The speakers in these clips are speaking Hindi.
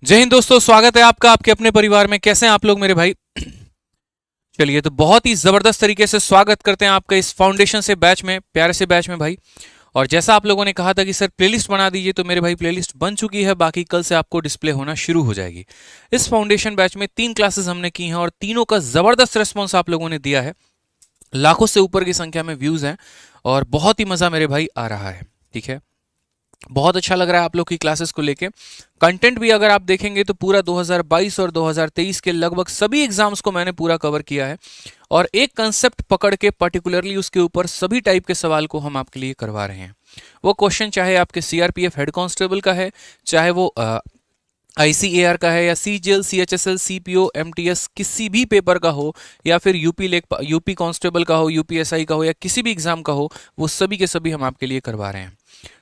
जय हिंद दोस्तों, स्वागत है आपका आपके अपने परिवार में। कैसे हैं आप लोग मेरे भाई? चलिए, तो बहुत ही जबरदस्त तरीके से स्वागत करते हैं आपका इस फाउंडेशन से बैच में, प्यारे से बैच में भाई। और जैसा आप लोगों ने कहा था कि सर प्लेलिस्ट बना दीजिए, तो मेरे भाई प्लेलिस्ट बन चुकी है। बाकी कल से आपको डिस्प्ले होना शुरू हो जाएगी। इस फाउंडेशन बैच में 3 क्लासेस हमने की हैं और तीनों का जबरदस्त रिस्पॉन्स आप लोगों ने दिया है। लाखों से ऊपर की संख्या में व्यूज हैं और बहुत ही मजा मेरे भाई आ रहा है। ठीक है, बहुत अच्छा लग रहा है आप लोग की क्लासेस को लेके। कंटेंट भी अगर आप देखेंगे तो पूरा 2022 और 2023 के लगभग सभी एग्जाम्स को मैंने पूरा कवर किया है और एक कंसेप्ट पकड़ के पर्टिकुलरली उसके ऊपर सभी टाइप के सवाल को हम आपके लिए करवा रहे हैं। वो क्वेश्चन चाहे आपके सीआरपीएफ हेड कांस्टेबल का है, चाहे वो आईसीएआर का है, या सीजीएल, सीएचएसएल, सीपीओ, एमटीएस किसी भी पेपर का हो, या फिर यूपी कांस्टेबल का हो, यूपीएसआई का हो, या किसी भी एग्जाम का हो, वो सभी के सभी हम आपके लिए करवा रहे हैं।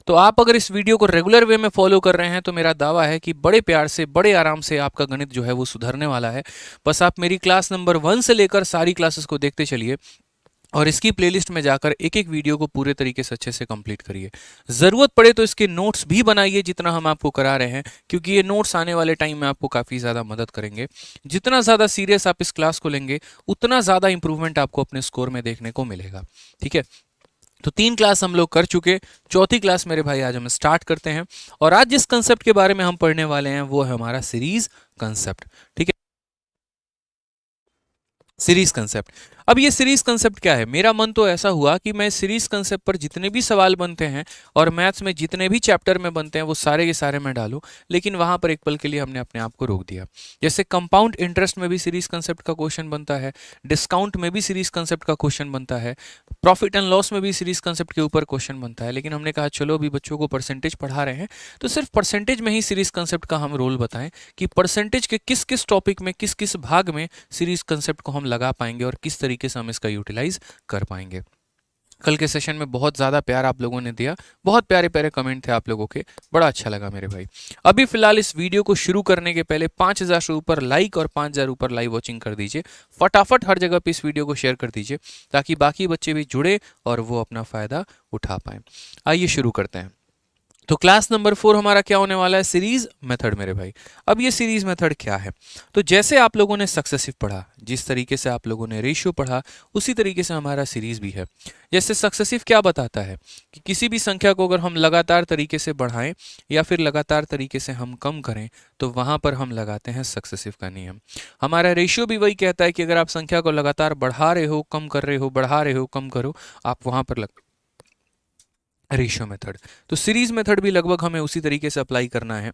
तो आप अगर इस वीडियो को रेगुलर वे में फॉलो कर रहे हैं तो मेरा दावा है कि बड़े प्यार से, बड़े आराम से आपका गणित जो है वो सुधरने वाला है। बस आप मेरी क्लास नंबर 1 से लेकर सारी क्लासेस को देखते चलिए और इसकी प्लेलिस्ट में जाकर एक एक वीडियो को पूरे तरीके से अच्छे से कंप्लीट करिए। ज़रूरत पड़े तो इसके नोट्स भी बनाइए जितना हम आपको करा रहे हैं, क्योंकि ये नोट्स आने वाले टाइम में आपको काफ़ी ज़्यादा मदद करेंगे। जितना ज़्यादा सीरियस आप इस क्लास को लेंगे, उतना ज़्यादा इंप्रूवमेंट आपको अपने स्कोर में देखने को मिलेगा। ठीक है, तो 3 क्लास हम लोग कर चुके, चौथी क्लास मेरे भाई आज हम स्टार्ट करते हैं। और आज जिस कंसेप्ट के बारे में हम पढ़ने वाले हैं वो है हमारा सीरीज कंसेप्ट। ठीक है, सीरीज कंसेप्ट। अब ये सीरीज कंसेप्ट क्या है? मेरा मन तो ऐसा हुआ कि मैं सीरीज कंसेप्ट पर जितने भी सवाल बनते हैं और मैथ्स में जितने भी चैप्टर में बनते हैं वो सारे के सारे मैं डालूं, लेकिन वहां पर एक पल के लिए हमने अपने आप को रोक दिया। जैसे कंपाउंड इंटरेस्ट में भी सीरीज कंसेप्ट का क्वेश्चन बनता है, डिस्काउंट में भी सीरीज कंसेप्ट का क्वेश्चन बनता है, प्रॉफिट एंड लॉस में भी सीरीज कंसेप्ट के ऊपर क्वेश्चन बनता है। लेकिन हमने कहा चलो अभी बच्चों को परसेंटेज पढ़ा रहे हैं तो सिर्फ परसेंटेज में ही सीरीज कंसेप्ट का हम रोल बताएं कि परसेंटेज के किस किस टॉपिक में, किस किस भाग में सीरीज कंसेप्ट को हम लगा पाएंगे और किस तरीके से हम इसका यूटिलाइज कर पाएंगे। कल के सेशन में बहुत ज़्यादा प्यार आप लोगों ने दिया, बहुत प्यारे प्यारे कमेंट थे आप लोगों के, बड़ा अच्छा लगा मेरे भाई। अभी फिलहाल इस वीडियो को शुरू करने के पहले 5000 से ऊपर लाइक और 5000 ऊपर लाइव वॉचिंग कर दीजिए। फटाफट हर जगह पे इस वीडियो को शेयर कर दीजिए ताकि बाकी बच्चे भी जुड़े और वो अपना फ़ायदा उठा पाएँ। आइए शुरू करते हैं। तो क्लास नंबर 4 हमारा क्या होने वाला है? सीरीज मेथड मेरे भाई। अब ये सीरीज मेथड क्या है? तो जैसे आप लोगों ने सक्सेसिव पढ़ा, जिस तरीके से आप लोगों ने रेशियो पढ़ा, उसी तरीके से हमारा सीरीज भी है। जैसे सक्सेसिव क्या बताता है कि किसी भी संख्या को अगर हम लगातार तरीके से बढ़ाएं या फिर लगातार तरीके से हम कम करें तो वहां पर हम लगाते हैं सक्सेसिव का नियम। हमारा रेशियो भी वही कहता है कि अगर आप संख्या को लगातार बढ़ा रहे हो, कम कर रहे हो, बढ़ा रहे हो, कम करो, आप वहां पर रेशियो मेथड। तो सीरीज मेथड भी लगभग हमें उसी तरीके से अप्लाई करना है।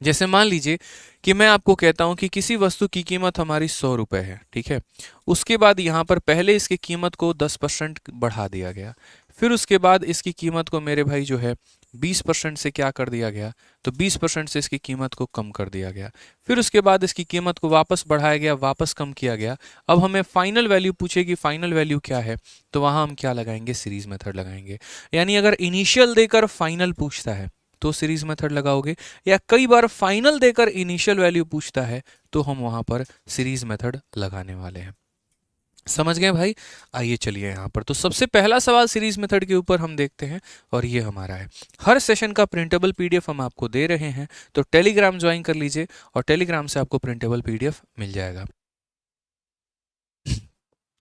जैसे मान लीजिए कि मैं आपको कहता हूं कि किसी वस्तु की कीमत हमारी 100 रुपए है। ठीक है, उसके बाद यहां पर पहले इसकी कीमत को 10% बढ़ा दिया गया, फिर उसके बाद इसकी कीमत को मेरे भाई जो है 20% से क्या कर दिया गया, तो 20% से इसकी कीमत को कम कर दिया गया, फिर उसके बाद इसकी कीमत को वापस बढ़ाया गया, वापस कम किया गया। अब हमें फाइनल वैल्यू पूछेगी, फाइनल वैल्यू क्या है, तो वहां हम क्या लगाएंगे? सीरीज मेथड लगाएंगे। यानी अगर इनिशियल देकर फाइनल पूछता है तो सीरीज मेथड लगाओगे, या कई बार फाइनल देकर इनिशियल वैल्यू पूछता है तो हम वहां पर सीरीज मेथड लगाने वाले हैं। समझ गए भाई? आइए चलिए यहाँ पर तो सबसे पहला सवाल सीरीज मेथड के ऊपर हम देखते हैं और ये हमारा है। हर सेशन का प्रिंटेबल पीडीएफ हम आपको दे रहे हैं, तो टेलीग्राम ज्वाइन कर लीजिए और टेलीग्राम से आपको प्रिंटेबल पीडीएफ मिल जाएगा।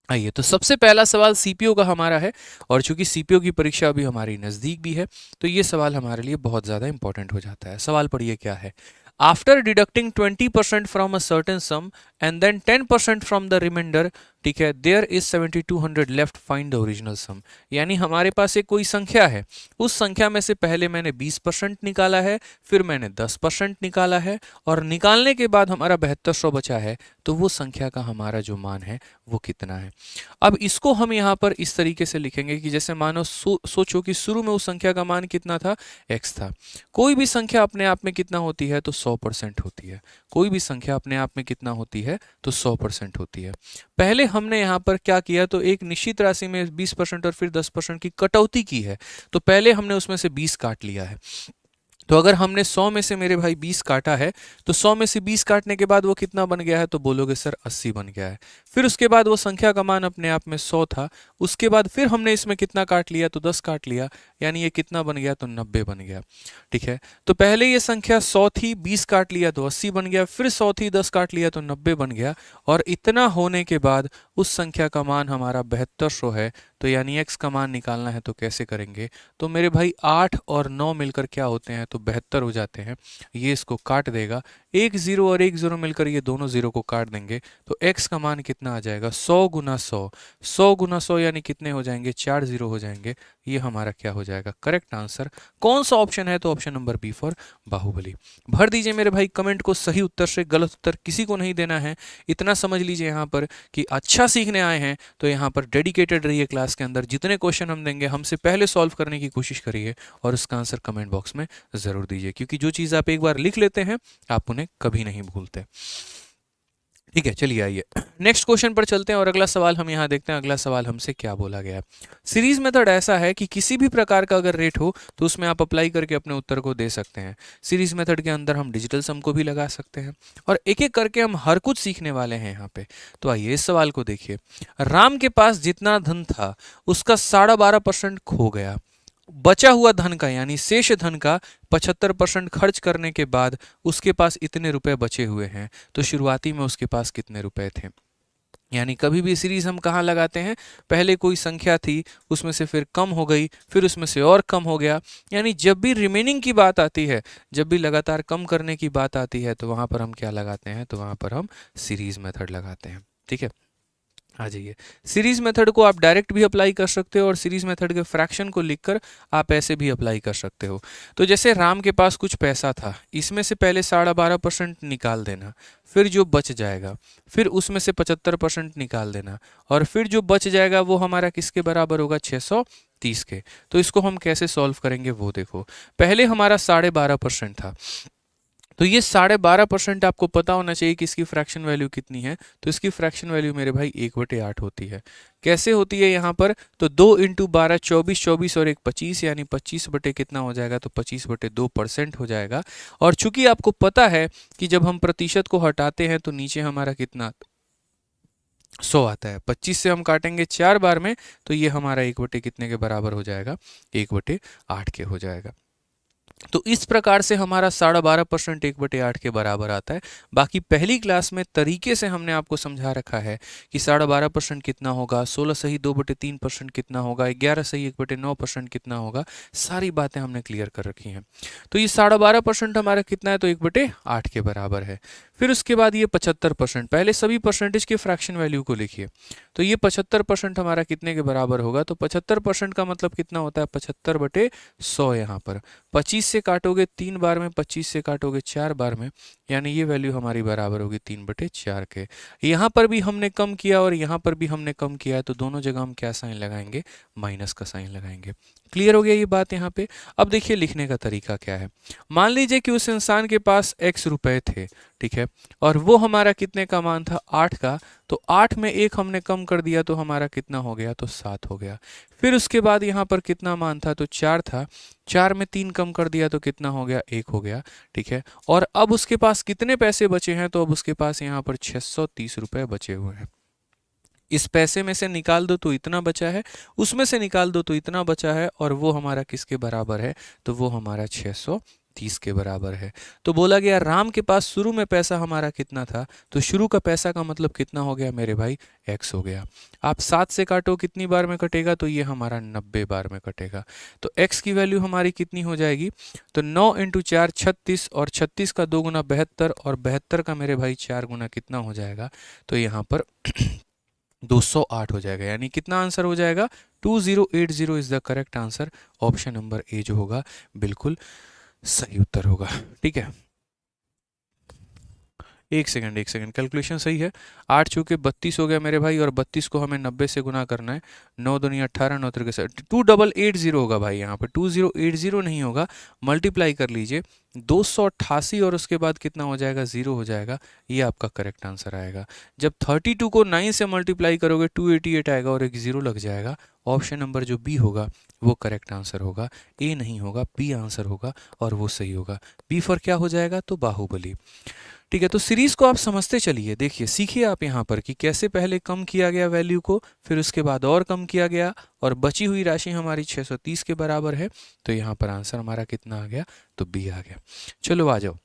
आइए, तो सबसे पहला सवाल सीपीओ का हमारा है और चूंकि सीपीओ की परीक्षा अभी हमारी नज़दीक भी है तो ये सवाल हमारे लिए बहुत ज़्यादा इंपॉर्टेंट हो जाता है। सवाल पढ़िए क्या है। After deducting 20% from a certain sum and then 10% from the reminder, ठीक है, there is 7200 left, find the original sum. यानी हमारे पास एक कोई संख्या है, उस संख्या में से पहले मैंने 20% निकाला है, फिर मैंने 10% निकाला है और निकालने के बाद हमारा 7200 बचा है, तो वो संख्या का हमारा जो मान है वो कितना है। अब इसको हम यहाँ पर इस तरीके से लिखेंगे कि जैसे मानो सोचो कि शुरू में उस संख्या का मान कितना था? x था। कोई भी संख्या अपने आप में कितना होती है? तो 100% होती है। कोई भी संख्या अपने आप में कितना होती है? तो 100% होती है। पहले हमने यहाँ पर क्या किया, तो एक निश्चित राशि में 20% और फिर 10% की कटौती की है। तो पहले हमने उसमें से 20 काट लिया है। तो अगर हमने 100 में से मेरे भाई 20 काटा है, तो 100 में से 20 काटने के बाद वो कितना बन गया है, तो बोलोगे सर 80 बन गया है। फिर उसके बाद वो संख्या का मान अपने आप में 100 था, उसके बाद फिर हमने इसमें कितना काट लिया, तो 10 काट लिया, यानी ये कितना बन गया, तो 90 बन गया। ठीक है, तो पहले ये संख्या 100 थी, 20 काट लिया तो 80 बन गया, फिर 100 थी, 10 काट लिया तो 90 बन गया, और इतना होने के बाद उस संख्या का मान हमारा 7200 है। तो यानी x का मान निकालना है तो कैसे करेंगे, तो मेरे भाई 8 और 9 मिलकर क्या होते हैं, तो 72 हो जाते हैं। ये इसको काट देगा, एक जीरो और एक जीरो मिलकर ये दोनों जीरो को काट देंगे, तो x का मान कितना आ जाएगा, 100 गुना 100, 100 गुना 100 यानी कितने हो जाएंगे, 4 जीरो हो जाएंगे। ये हमारा क्या हो जाएगा, करेक्ट आंसर। कौन सा ऑप्शन है, तो option number B for Baahubali. भर दीजिए मेरे भाई कमेंट को सही उत्तर से, गलत उत्तर किसी को नहीं देना है। इतना समझ लीजिए यहाँ पर कि अच्छा सीखने आए हैं तो यहाँ पर डेडिकेटेड रहिए, क्लास के अंदर जितने क्वेश्चन हम देंगे हमसे पहले सॉल्व करने की कोशिश करिए, और उसका आंसर कमेंट बॉक्स में ज़रूर दीजिए, क्योंकि जो चीज़ आप एक बार लिख लेते हैं आप उन्हें कभी नहीं भूलते। ठीक है, चलिए आइए नेक्स्ट क्वेश्चन पर चलते हैं, और अगला सवाल हम यहाँ देखते हैं। अगला सवाल हमसे क्या बोला गया है। सीरीज मेथड ऐसा है कि किसी भी प्रकार का अगर रेट हो तो उसमें आप अप्लाई करके अपने उत्तर को दे सकते हैं। सीरीज मेथड के अंदर हम डिजिटल सम को भी लगा सकते हैं, और एक एक करके हम हर कुछ सीखने वाले हैं यहाँ पे। तो आइए इस सवाल को देखिए। राम के पास जितना धन था उसका 12.5% खो गया। बचा हुआ धन का यानी शेष धन का 75% खर्च करने के बाद उसके पास इतने रुपए बचे हुए हैं, तो शुरुआती में उसके पास कितने रुपए थे। यानी कभी भी सीरीज हम कहाँ लगाते हैं, पहले कोई संख्या थी, उसमें से फिर कम हो गई, फिर उसमें से और कम हो गया। यानी जब भी रिमेनिंग की बात आती है, जब भी लगातार कम करने की बात आती है, तो वहां पर हम क्या लगाते हैं, तो वहां पर हम सीरीज मेथड लगाते हैं। ठीक है, आ जाइए। सीरीज मेथड को आप डायरेक्ट भी अप्लाई कर सकते हो, और सीरीज मेथड के फ्रैक्शन को लिखकर आप ऐसे भी अप्लाई कर सकते हो। तो जैसे राम के पास कुछ पैसा था, इसमें से पहले 12.5% निकाल देना, फिर जो बच जाएगा, फिर उसमें से 75% निकाल देना, और फिर जो बच जाएगा वो हमारा किसके बराबर होगा, 630 के। तो इसको हम कैसे सॉल्व करेंगे वो देखो। पहले हमारा 12.5% था, तो ये 12.5% आपको पता होना चाहिए कि इसकी फ्रैक्शन वैल्यू कितनी है। तो इसकी फ्रैक्शन वैल्यू मेरे भाई 1/8 होती है। कैसे होती है यहाँ पर, तो 2 इंटू 12 24, 24 और 1 25, यानी 25 बटे कितना हो जाएगा, तो 25/2% हो जाएगा। और चूंकि आपको पता है कि जब हम प्रतिशत को हटाते हैं तो नीचे हमारा कितना 100 आता है, 25 से हम काटेंगे 4 बार में, तो ये हमारा 1 बटे कितने के बराबर हो जाएगा, 1/8 के हो जाएगा। तो इस प्रकार से हमारा 12.5% 1/8 के बराबर आता है। बाकी पहली क्लास में तरीके से हमने आपको समझा रखा है कि 12.5% कितना होगा, 16 सही 2/3% कितना होगा, 11 सही 1/9% कितना होगा, सारी बातें हमने क्लियर कर रखी हैं। तो ये 12.5% हमारा कितना है, तो 1/8 के बराबर है। फिर उसके बाद ये 75%, पहले सभी परसेंटेज के फ्रैक्शन वैल्यू को लिखिए। तो ये 75% हमारा कितने के बराबर होगा, तो 75% का मतलब कितना होता है, 75/100। यहाँ पर 25 से काटोगे 3 बार में, 25 से काटोगे 4 बार में, यानी ये वैल्यू हमारी बराबर होगी 3/4 के। यहाँ पर भी हमने कम किया और यहाँ पर भी हमने कम किया है, तो दोनों जगह हम क्या साइन लगाएंगे, माइनस का साइन लगाएंगे। क्लियर हो गया ये बात यहाँ पे। अब देखिए लिखने का तरीका क्या है। मान लीजिए कि उस इंसान के पास x रुपए थे, ठीक है, और वो हमारा कितने का मान था, 8 का। तो 8 में 1 हमने कम कर दिया तो हमारा कितना हो गया, तो 7 हो गया। फिर उसके बाद यहाँ पर कितना मान था, तो 4 था, 4 में 3 कम कर दिया तो कितना हो गया, 1 हो गया। ठीक है, और अब उसके पास कितने पैसे बचे हैं, तो अब उसके पास यहाँ पर 630 रुपए बचे हुए हैं। इस पैसे में से निकाल दो तो इतना बचा है, उसमें से निकाल दो तो इतना बचा है, और वो हमारा किसके बराबर है, तो वो हमारा 630 के बराबर है। तो बोला गया राम के पास शुरू में पैसा हमारा कितना था, तो शुरू का पैसा का मतलब कितना हो गया मेरे भाई, x हो गया। आप 7 से काटो कितनी बार में कटेगा, तो ये हमारा 90 बार में कटेगा। तो x की वैल्यू हमारी कितनी हो जाएगी, तो 9 इंटू 4 36, और 36 का 2 गुना 72, और 72 का मेरे भाई 4 गुना कितना हो जाएगा, तो यहाँ पर 208 हो जाएगा। यानी कितना आंसर हो जाएगा, 2080 is the correct answer. Option number ए जो होगा बिल्कुल सही उत्तर होगा। ठीक है, एक सेकंड, कैलकुलेशन सही है। 8 चौके 32 हो गया मेरे भाई, और 32 को हमें 90 से गुना करना है। 9 दूनी 18, 9 तिरके 2880 होगा भाई, यहाँ पे 2080 नहीं होगा, मल्टीप्लाई कर लीजिए 288, और उसके बाद कितना हो जाएगा, 0 हो जाएगा। ये आपका करेक्ट आंसर आएगा। जब 32 को 9 से मल्टीप्लाई करोगे 288 आएगा और एक 0 लग जाएगा। ऑप्शन नंबर जो बी होगा वो करेक्ट आंसर होगा, ए नहीं होगा, बी आंसर होगा, और वो सही होगा। बी फॉर क्या हो जाएगा, तो बाहुबली। ठीक है, तो सीरीज को आप समझते चलिए, देखिए सीखिए आप यहाँ पर कि कैसे पहले कम किया गया वैल्यू को, फिर उसके बाद और कम किया गया, और बची हुई राशि हमारी 630 के बराबर है। तो यहाँ पर आंसर हमारा कितना आ गया, तो बी आ गया। चलो आ जाओ,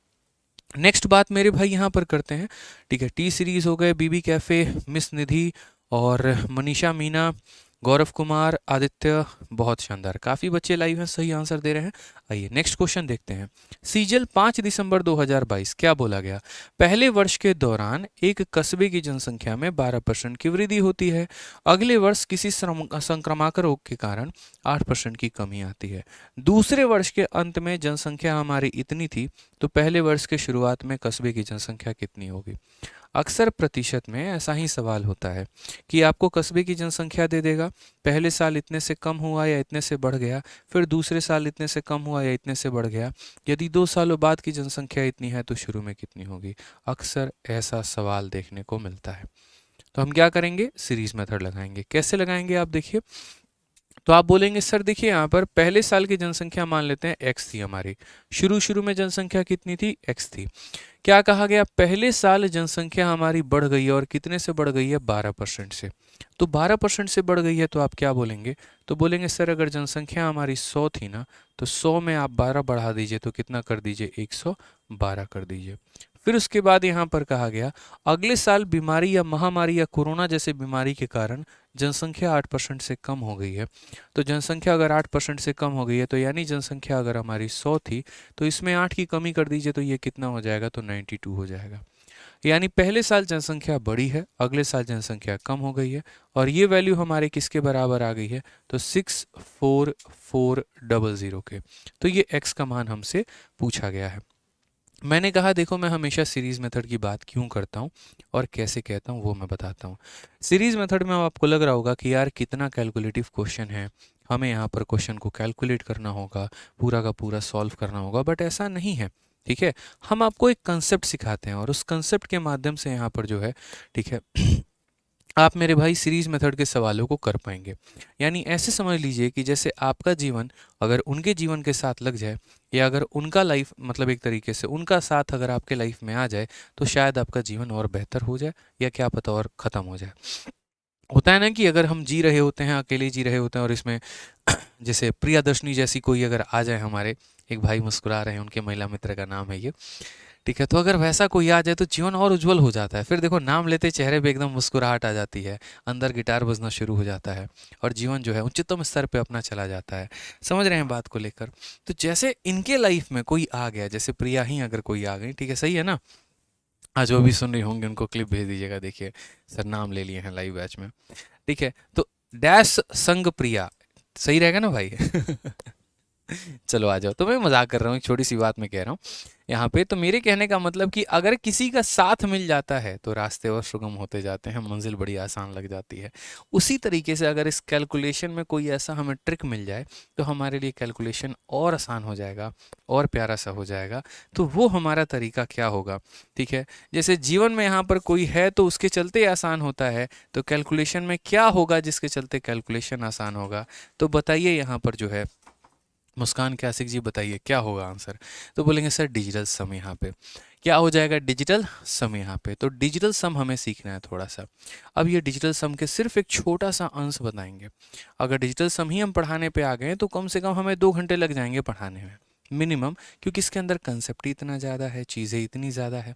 नेक्स्ट बात मेरे भाई यहाँ पर करते हैं। ठीक है, टी सीरीज हो गए, बीबी कैफे, मिस निधि और मनीषा मीना, गौरव कुमार, आदित्य, बहुत शानदार, काफ़ी बच्चे लाइव हैं, सही आंसर दे रहे हैं। आइए नेक्स्ट क्वेश्चन देखते हैं। सीजल 5 दिसंबर 2022 क्या बोला गया, पहले वर्ष के दौरान एक कस्बे की जनसंख्या में 12% की वृद्धि होती है, अगले वर्ष किसी संक्रामक रोग के कारण 8% की कमी आती है, दूसरे वर्ष के अंत में जनसंख्या हमारी इतनी थी, तो पहले वर्ष के शुरुआत में कस्बे की जनसंख्या कितनी होगी। अक्सर प्रतिशत में ऐसा ही सवाल होता है कि आपको कस्बे की जनसंख्या दे देगा, पहले साल इतने से कम हुआ या इतने से बढ़ गया, फिर दूसरे साल इतने से कम हुआ या इतने से बढ़ गया, यदि 2 सालों बाद की जनसंख्या इतनी है तो शुरू में कितनी होगी। अक्सर ऐसा सवाल देखने को मिलता है। तो हम क्या करेंगे, सीरीज मेथड लगाएंगे। कैसे लगाएंगे आप देखिए, तो आप बोलेंगे सर देखिए यहाँ पर पहले साल की जनसंख्या मान लेते हैं x थी हमारी, शुरू में जनसंख्या कितनी थी, x थी। क्या कहा गया, पहले साल जनसंख्या हमारी बढ़ गई है, और कितने से बढ़ गई है, 12% से। तो 12% से बढ़ गई है, तो आप क्या बोलेंगे, तो बोलेंगे सर अगर जनसंख्या हमारी 100 थी ना, तो 100 में आप 12 बढ़ा दीजिए, तो कितना कर दीजिए, 112 कर दीजिए। फिर उसके बाद यहाँ पर कहा गया अगले साल बीमारी या महामारी या कोरोना जैसे बीमारी के कारण जनसंख्या 8% से कम हो गई है। तो जनसंख्या अगर 8% से कम हो गई है, तो यानी जनसंख्या अगर हमारी 100 थी, तो इसमें 8 की कमी कर दीजिए, तो ये कितना हो जाएगा, तो 92 हो जाएगा। यानी पहले साल जनसंख्या बढ़ी है, अगले साल जनसंख्या कम हो गई है, और ये वैल्यू हमारे किसके बराबर आ गई है, तो 64400 के। तो ये x का मान हमसे पूछा गया है। मैंने कहा देखो मैं हमेशा सीरीज मेथड की बात क्यों करता हूँ और कैसे कहता हूँ वो मैं बताता हूँ। सीरीज मेथड में आपको लग रहा होगा कि यार कितना कैलकुलेटिव क्वेश्चन है, हमें यहाँ पर क्वेश्चन को कैलकुलेट करना होगा, पूरा का पूरा सॉल्व करना होगा, बट ऐसा नहीं है। ठीक है, हम आपको एक कंसेप्ट सिखाते हैं और उस कंसेप्ट के माध्यम से यहाँ पर जो है, ठीक है, आप मेरे भाई सीरीज मेथड के सवालों को कर पाएंगे। यानी ऐसे समझ लीजिए कि जैसे आपका जीवन अगर उनके जीवन के साथ लग जाए, या अगर उनका लाइफ मतलब एक तरीके से उनका साथ अगर आपके लाइफ में आ जाए, तो शायद आपका जीवन और बेहतर हो जाए, या क्या पता और ख़त्म हो जाए। होता है ना कि अगर हम जी रहे होते हैं, अकेले जी रहे होते हैं, और इसमें जैसे प्रियदर्शनी जैसी कोई अगर आ जाए, हमारे एक भाई मुस्कुरा रहे हैं, उनके महिला मित्र का नाम है ये, ठीक है, तो अगर वैसा कोई आ जाए तो जीवन और उज्जवल हो जाता है। फिर देखो नाम लेते चेहरे पे एकदम मुस्कुराहट आ जाती है, अंदर गिटार बजना शुरू हो जाता है, और जीवन जो है उच्चतम स्तर पे अपना चला जाता है। समझ रहे हैं बात को लेकर। तो जैसे इनके लाइफ में कोई आ गया, जैसे प्रिया ही अगर कोई आ गई, ठीक है, सही है ना, आज वो भी सुन रही होंगे, उनको क्लिप भेज दीजिएगा। देखिए सर नाम ले लिए हैं लाइव बैच में, ठीक है, तो डैश संग प्रिया, सही रहेगा ना भाई। चलो आ जाओ, तो मैं मजाक कर रहा हूँ, एक छोटी सी बात मैं कह रहा हूँ यहाँ पे। तो मेरे कहने का मतलब कि अगर किसी का साथ मिल जाता है तो रास्ते और सुगम होते जाते हैं, मंजिल बड़ी आसान लग जाती है। उसी तरीके से अगर इस कैलकुलेशन में कोई ऐसा हमें ट्रिक मिल जाए, तो हमारे लिए कैलकुलेशन और आसान हो जाएगा, और प्यारा सा हो जाएगा। तो वो हमारा तरीका क्या होगा, ठीक है, जैसे जीवन में यहाँ पर कोई है तो उसके चलते आसान होता है, तो कैलकुलेशन में क्या होगा जिसके चलते कैलकुलेशन आसान होगा। तो बताइए यहाँ पर जो है मुस्कान क्लासिक जी, बताइए क्या होगा आंसर। तो बोलेंगे सर डिजिटल सम, यहाँ पे क्या हो जाएगा, डिजिटल सम यहाँ पे। तो डिजिटल सम हमें सीखना है थोड़ा सा। अब ये डिजिटल सम के सिर्फ एक छोटा सा अंश बताएंगे। अगर डिजिटल सम ही हम पढ़ाने पे आ गए तो कम से कम हमें 2 घंटे लग जाएंगे पढ़ाने में मिनिमम, क्योंकि इसके अंदर कंसेप्ट ही इतना ज़्यादा है, चीज़ें इतनी ज़्यादा है।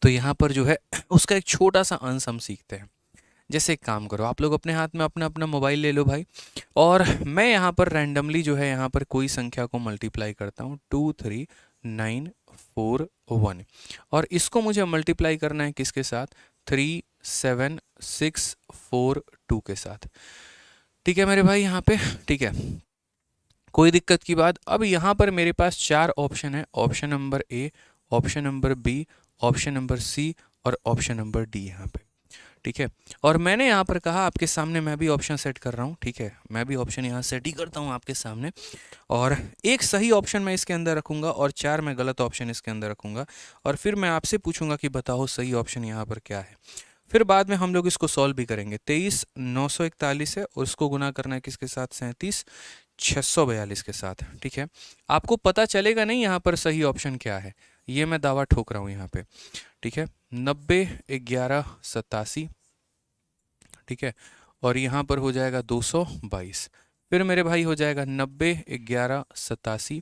तो यहाँ पर जो है उसका एक छोटा सा अंश हम सीखते हैं। जैसे एक काम करो, आप लोग अपने हाथ में अपना अपना मोबाइल ले लो भाई, और मैं यहाँ पर रैंडमली जो है यहाँ पर कोई संख्या को मल्टीप्लाई करता हूँ 23941, और इसको मुझे मल्टीप्लाई करना है किसके साथ, 37642 के साथ। ठीक है मेरे भाई यहाँ पे, ठीक है, कोई दिक्कत की बात। अब यहाँ पर मेरे पास 4 ऑप्शन है, option number A, option number B, option number C और ऑप्शन नंबर डी यहाँ पे, ठीक है। और मैंने यहाँ पर कहा आपके सामने मैं भी ऑप्शन सेट कर रहा हूँ, ठीक है, मैं भी ऑप्शन यहाँ सेट ही करता हूँ आपके सामने, और एक सही ऑप्शन मैं इसके अंदर रखूँगा और 4 मैं गलत ऑप्शन इसके अंदर रखूँगा, और फिर मैं आपसे पूछूंगा कि बताओ सही ऑप्शन यहाँ पर क्या है। फिर बाद में हम लोग इसको सॉल्व भी करेंगे। 23,941 है और उसको गुना करना है किसके साथ, 37,642 के साथ, ठीक है। आपको पता चलेगा नहीं यहाँ पर सही ऑप्शन क्या है, ये मैं दावा ठोक रहा हूँ यहाँ पे, ठीक है। 90,11,87, ठीक है, और यहाँ पर हो जाएगा 222। फिर मेरे भाई हो जाएगा 90,11,87,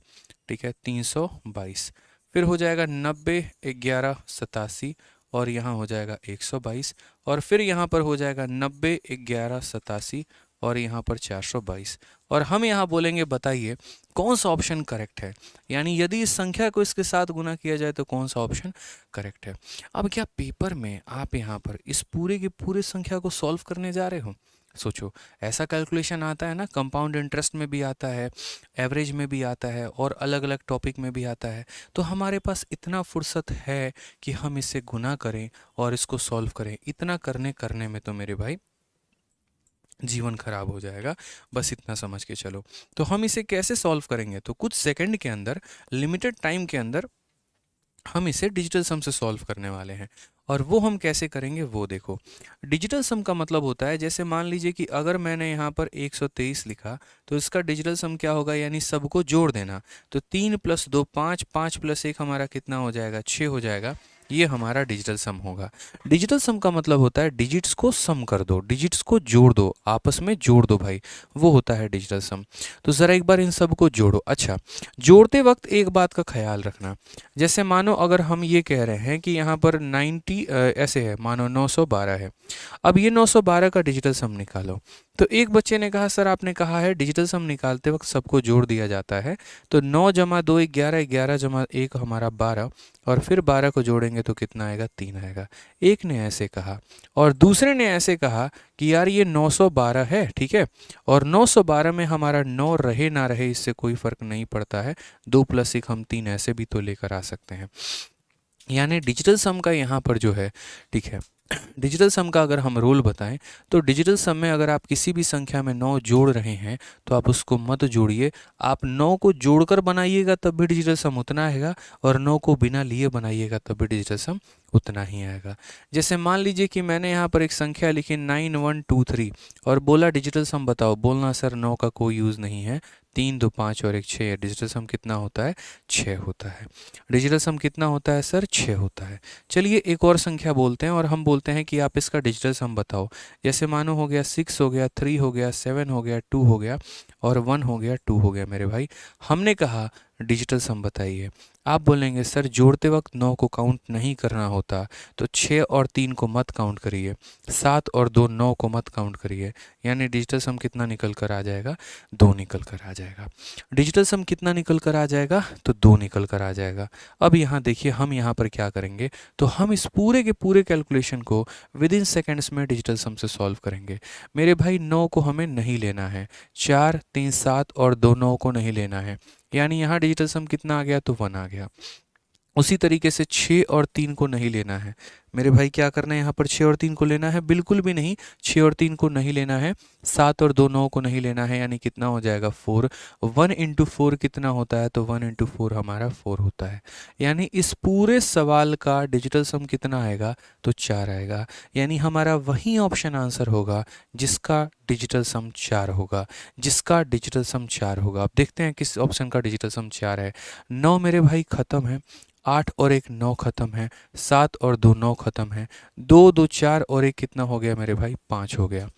ठीक है, 322। फिर हो जाएगा 90,11,87 और यहाँ हो जाएगा 122, और फिर यहाँ पर हो जाएगा 90,11,87 और यहाँ पर 422। और हम यहाँ बोलेंगे बताइए कौन सा ऑप्शन करेक्ट है, यानी यदि इस संख्या को इसके साथ गुना किया जाए तो कौन सा ऑप्शन करेक्ट है। अब क्या पेपर में आप यहाँ पर इस पूरे की पूरे संख्या को सॉल्व करने जा रहे हो? सोचो, ऐसा कैलकुलेशन आता है ना, कंपाउंड इंटरेस्ट में भी आता है, एवरेज में भी आता है और अलग अलग टॉपिक में भी आता है। तो हमारे पास इतना फुर्सत है कि हम इसे गुना करें और इसको सॉल्व करें। इतना करने में तो मेरे भाई जीवन खराब हो जाएगा, बस इतना समझ के चलो। तो हम इसे कैसे सॉल्व करेंगे, तो कुछ सेकंड के अंदर, लिमिटेड टाइम के अंदर हम इसे डिजिटल सम से सॉल्व करने वाले हैं। और वो हम कैसे करेंगे वो देखो। डिजिटल सम का मतलब होता है, जैसे मान लीजिए कि अगर मैंने यहाँ पर 123 लिखा तो इसका डिजिटल सम क्या होगा, यानी सबको जोड़ देना। तो 3 + 2 5, 5 + 1 हमारा कितना हो जाएगा, 6 हो जाएगा। ये हमारा डिजिटल सम होगा। डिजिटल सम का मतलब होता है डिजिट्स को सम कर दो, डिजिट्स को जोड़ दो, आपस में जोड़ दो भाई, वो होता है डिजिटल सम। तो ज़रा एक बार इन सब को जोड़ो। अच्छा, जोड़ते वक्त एक बात का ख्याल रखना, जैसे मानो अगर हम ये कह रहे हैं कि यहाँ पर 90 ऐसे है, मानो 912 है। अब ये 912 का डिजिटल सम निकालो। तो एक बच्चे ने कहा सर आपने कहा है डिजिटल सम निकालते वक्त सबको जोड़ दिया जाता है, तो 9 + 2 11, 11 + 1 हमारा 12, और फिर 12 को जोड़ेंगे तो कितना आएगा, 3 आएगा। एक ने ऐसे कहा और दूसरे ने ऐसे कहा कि यार ये 912 है, ठीक है, और 912 में हमारा 9 रहे ना रहे इससे कोई फ़र्क नहीं पड़ता है, 2 + 1 हम 3 ऐसे भी तो लेकर आ सकते हैं। यानी डिजिटल सम का यहाँ पर जो है, ठीक है, डिजिटल सम का अगर हम रूल बताएं तो डिजिटल सम में अगर आप किसी भी संख्या में 9 जोड़ रहे हैं तो आप उसको मत जोड़िए, आप 9 को जोड़कर बनाइएगा तब भी डिजिटल सम उतना आएगा, और 9 को बिना लिए बनाइएगा तब भी डिजिटल सम उतना ही आएगा। जैसे मान लीजिए कि मैंने यहाँ पर एक संख्या लिखी 9123 और बोला डिजिटल सम बताओ, बोलना सर 9 का कोई यूज़ नहीं है, 3 2 5 और 1 6, डिजिटल सम कितना होता है, 6 होता है। डिजिटल सम कितना होता है सर, 6 होता है। चलिए एक और संख्या बोलते हैं और हम बोलते हैं कि आप इसका डिजिटल सम बताओ। जैसे मानो हो गया 6 हो गया, 3 हो गया, 7 हो गया, 2 हो गया और 1 हो गया, 2 हो गया। मेरे भाई हमने कहा डिजिटल सम बताइए, आप बोलेंगे सर जोड़ते वक्त 9 को काउंट नहीं करना होता, तो 6 और 3 को मत काउंट करिए, 7 और 2 9 को मत काउंट करिए, यानी डिजिटल सम कितना निकल कर आ जाएगा, 2 निकल कर आ जाएगा। डिजिटल सम कितना निकल कर आ जाएगा, तो 2 निकल कर आ जाएगा। अब यहाँ देखिए हम यहाँ पर क्या करेंगे, तो हम इस पूरे के पूरे कैलकुलेशन को विद इन सेकेंड्स में डिजिटल सम से सॉल्व करेंगे। मेरे भाई 9 को हमें नहीं लेना है, 4 3 7 और 2 9 को नहीं लेना है, यानी यहाँ डिजिटल सम कितना आ गया, तो 1 आ गया। उसी तरीके से 6 और 3 को नहीं लेना है। मेरे भाई क्या करना है यहाँ पर, 6 और 3 को लेना है, बिल्कुल भी नहीं, 6 और 3 को नहीं लेना है। 7 और 2 9 को नहीं लेना है, यानी कितना हो जाएगा, 4। 1 × 4 कितना होता है, तो 1 × 4 हमारा 4 होता है। यानी इस पूरे सवाल का डिजिटल सम कितना आएगा, तो 4 आएगा। यानी हमारा वही ऑप्शन आंसर होगा जिसका डिजिटल सम 4 होगा, जिसका डिजिटल सम 4 होगा। अब देखते हैं किस ऑप्शन का डिजिटल सम 4 है। 9 मेरे भाई ख़त्म है, 8 और 1 9 ख़त्म है, 7 और 2 9 ख़त्म है, 2 2 4 और 1 कितना हो गया मेरे भाई, 5 हो गया।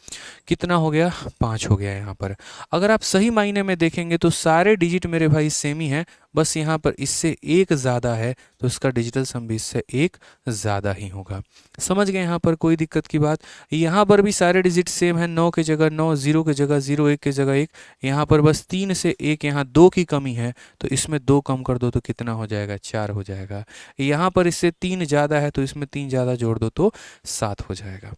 कितना हो गया, 5 हो गया। यहाँ पर अगर आप सही मायने में देखेंगे तो सारे डिजिट मेरे भाई सेम ही हैं, बस यहाँ पर इससे एक ज़्यादा है तो इसका डिजिटल सम भी इससे एक ज़्यादा ही होगा। समझ गए यहाँ पर कोई दिक्कत की बात? यहाँ पर भी सारे डिजिट सेम हैं, 9 की जगह 9, 0 की जगह 0, 1 की जगह 1। यहाँ पर बस 3 से 1 यहाँ 2 की कमी है, तो इसमें 2 कम कर दो तो कितना हो जाएगा, 4 हो जाएगा। यहाँ पर इससे 3 ज़्यादा है तो इसमें 3 ज़्यादा जोड़ दो तो 7 हो जाएगा।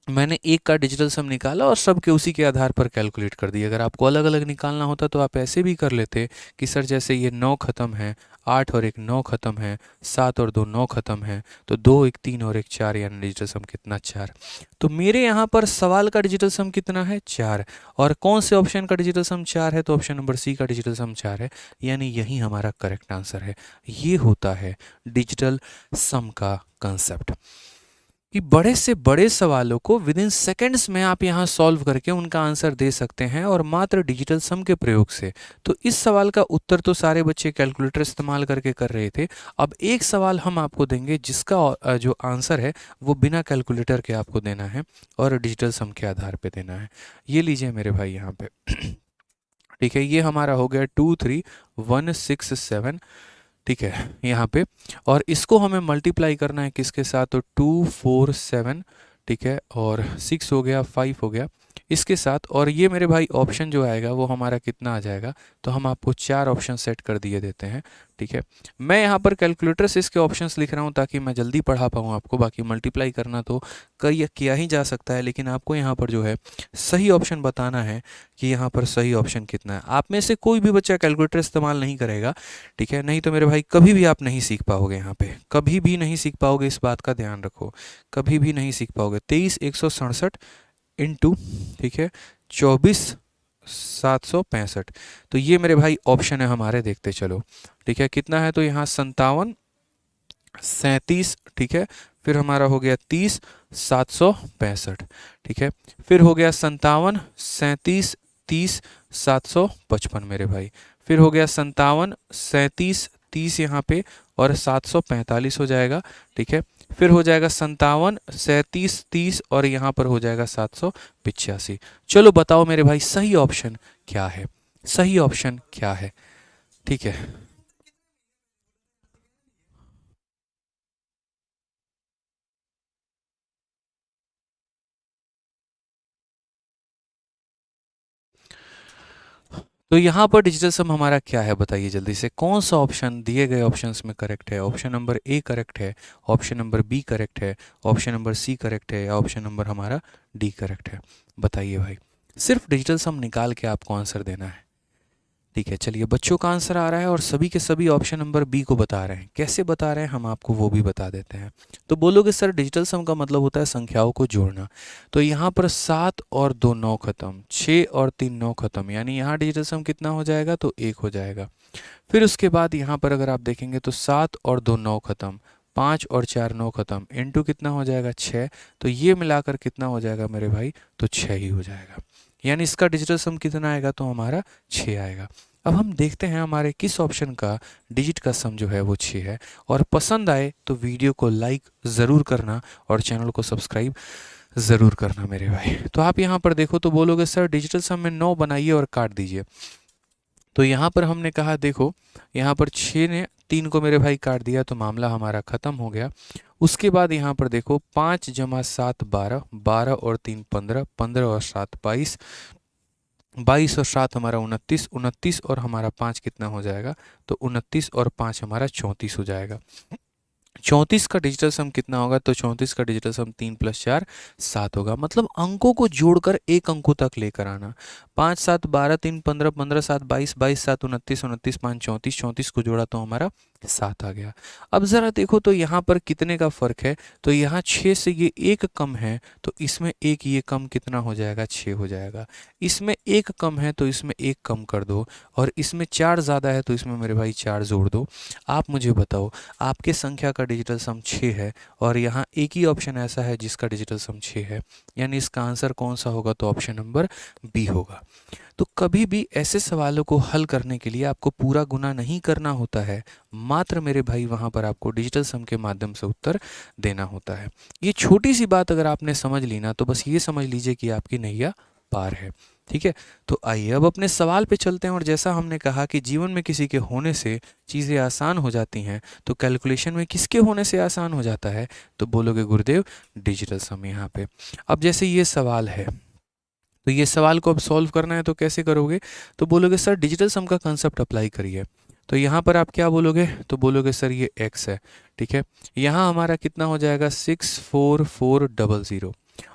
मैंने एक का डिजिटल सम निकाला और सब के उसी के आधार पर कैलकुलेट कर दिया। अगर आपको अलग अलग निकालना होता तो आप ऐसे भी कर लेते कि सर जैसे ये 9 ख़त्म है, 8 और 1 9 खत्म है, 7 और 2 9 खत्म है, तो 2 1 3 और 1 4, यानी डिजिटल सम कितना 4। तो मेरे यहाँ पर सवाल का डिजिटल सम कितना है 4, और कौन से ऑप्शन का डिजिटल सम 4 है, तो ऑप्शन नंबर सी का डिजिटल सम 4 है, यानी यही हमारा करेक्ट आंसर है। ये होता है डिजिटल सम का कंसेप्ट, कि बड़े से बड़े सवालों को विद इन सेकेंड्स में आप यहाँ सॉल्व करके उनका आंसर दे सकते हैं, और मात्र डिजिटल सम के प्रयोग से। तो इस सवाल का उत्तर तो सारे बच्चे कैलकुलेटर इस्तेमाल करके कर रहे थे। अब एक सवाल हम आपको देंगे जिसका जो आंसर है वो बिना कैलकुलेटर के आपको देना है और डिजिटल सम के आधार पे देना है। ये लीजिए मेरे भाई यहाँ पे ठीक है, ये हमारा हो गया 23167, ठीक है यहाँ पे, और इसको हमें मल्टीप्लाई करना है किसके साथ, तो 247, ठीक है, और 6 हो गया, 5 हो गया इसके साथ, और ये मेरे भाई ऑप्शन जो आएगा वो हमारा कितना आ जाएगा, तो हम आपको 4 ऑप्शन सेट कर दिए देते हैं। ठीक है, मैं यहाँ पर कैलकुलेटर से इसके ऑप्शंस लिख रहा हूँ ताकि मैं जल्दी पढ़ा पाऊँ आपको, बाकी मल्टीप्लाई करना तो किया ही जा सकता है, लेकिन आपको यहाँ पर जो है सही ऑप्शन बताना है कि यहाँ पर सही ऑप्शन कितना है। आप में से कोई भी बच्चा कैलकुलेटर इस्तेमाल नहीं करेगा, ठीक है, नहीं तो मेरे भाई कभी भी आप नहीं सीख पाओगे, यहाँ पे कभी भी नहीं सीख पाओगे, इस बात का ध्यान रखो, कभी भी नहीं सीख पाओगे। 23,167 इंटू, ठीक है, 24,765, तो ये मेरे भाई ऑप्शन है हमारे, देखते चलो, ठीक है, कितना है, तो यहाँ 57 37, ठीक है, फिर हमारा हो गया 30,765, ठीक है, फिर हो गया 57 37 30,755 मेरे भाई, फिर हो गया 57 37 30 यहाँ पे, और 745 हो जाएगा, ठीक है, फिर हो जाएगा 57 37 30, और यहाँ पर हो जाएगा 785। चलो बताओ मेरे भाई सही ऑप्शन क्या है, सही ऑप्शन क्या है, ठीक है। तो यहाँ पर डिजिटल सम हमारा क्या है, बताइए जल्दी से, कौन सा ऑप्शन दिए गए ऑप्शंस में करेक्ट है? ऑप्शन नंबर ए करेक्ट है, ऑप्शन नंबर बी करेक्ट है, ऑप्शन नंबर सी करेक्ट है, या ऑप्शन नंबर हमारा डी करेक्ट है? बताइए भाई, सिर्फ डिजिटल सम निकाल के आपको आंसर देना है। ठीक है, चलिए बच्चों का आंसर आ रहा है और सभी के सभी ऑप्शन नंबर बी को बता रहे हैं। कैसे बता रहे हैं हम आपको वो भी बता देते हैं। तो बोलोगे सर डिजिटल सम का मतलब होता है संख्याओं को जोड़ना, तो यहाँ पर 7 और 2 9 खत्म, 6 और 3 9 खत्म, यानी यहाँ डिजिटल सम कितना हो जाएगा, तो 1 हो जाएगा। फिर उसके बाद यहाँ पर अगर आप देखेंगे तो 7 और 2 9 खत्म, 5 और 4 9 खत्म, इनटू कितना हो जाएगा 6, तो ये मिलाकर कितना हो जाएगा मेरे भाई, तो 6 ही हो जाएगा, यानी इसका डिजिटल सम कितना आएगा, तो हमारा 6 आएगा। अब हम देखते हैं हमारे किस ऑप्शन का डिजिट का सम जो है वो 6 है, और पसंद आए तो वीडियो को लाइक ज़रूर करना और चैनल को सब्सक्राइब ज़रूर करना मेरे भाई। तो आप यहाँ पर देखो तो बोलोगे सर डिजिटल सम में 9 बनाइए और काट दीजिए, तो यहाँ पर हमने कहा देखो यहाँ पर 6 ने 3 को मेरे भाई काट दिया, तो मामला हमारा ख़त्म हो गया। उसके बाद यहाँ पर देखो 5 जमा 7 12, 12 और 3 15, 15 और 7 22, 22 और 7 हमारा 29, 29 और हमारा 5 कितना हो जाएगा, तो 29 और 5 हमारा 34 हो जाएगा। 34 का डिजिटल सम कितना होगा, तो 34 का डिजिटल सम 3 + 4 7 होगा। मतलब अंकों को जोड़कर एक अंकों तक लेकर आना। 5 7 12 3 15, 15 7 22, 22 7 29, 29 5 34, 34 को जोड़ा तो हमारा 7 आ गया। अब ज़रा देखो तो यहाँ पर कितने का फ़र्क है, तो यहाँ 6 से ये 1 कम है, तो इसमें 1 ये कम कितना हो जाएगा, 6 हो जाएगा। इसमें 1 कम है तो इसमें 1 कम कर दो, और इसमें 4 ज़्यादा है तो इसमें मेरे भाई 4 जोड़ दो। आप मुझे बताओ आपके संख्या का डिजिटल सम 6 है, और यहाँ एक ही ऑप्शन ऐसा है जिसका डिजिटल सम 6 है, यानी इसका आंसर कौन सा होगा, तो ऑप्शन नंबर बी होगा। तो कभी भी ऐसे सवालों को हल करने के लिए आपको पूरा गुना नहीं करना होता है, मात्र मेरे भाई वहाँ पर आपको डिजिटल सम के माध्यम से उत्तर देना होता है। ये छोटी सी बात अगर आपने समझ ली ना, तो बस ये समझ लीजिए कि आपकी नैया पार है। ठीक है, तो आइए अब अपने सवाल पे चलते हैं। और जैसा हमने कहा कि जीवन में किसी के होने से चीज़ें आसान हो जाती हैं, तो कैलकुलेशन में किसके होने से आसान हो जाता है, तो बोलोगे गुरुदेव डिजिटल सम। यहाँ पे अब जैसे ये सवाल है, तो ये सवाल को अब सॉल्व करना है तो कैसे करोगे, तो बोलोगे सर डिजिटल सम का कंसेप्ट अप्लाई करिए। तो यहाँ पर आप क्या बोलोगे, तो बोलोगे सर ये x है, ठीक है, यहाँ हमारा कितना हो जाएगा 64400,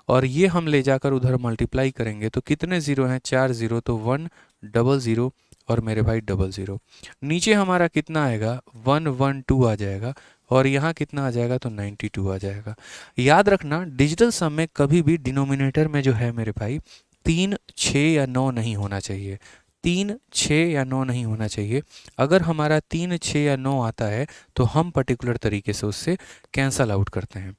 और ये हम ले जाकर उधर मल्टीप्लाई करेंगे तो कितने ज़ीरो हैं, 4 ज़ीरो, तो 100, और मेरे भाई 00। नीचे हमारा कितना आएगा 112 आ जाएगा और यहाँ कितना आ जाएगा तो 92 आ जाएगा। याद रखना डिजिटल सम में कभी भी डिनोमिनेटर में जो है मेरे भाई 3, 6 या 9 नहीं होना चाहिए। 3, 6 या 9 नहीं होना चाहिए। अगर हमारा 3, 6 या 9 आता है तो हम पर्टिकुलर तरीके से उससे कैंसल आउट करते हैं।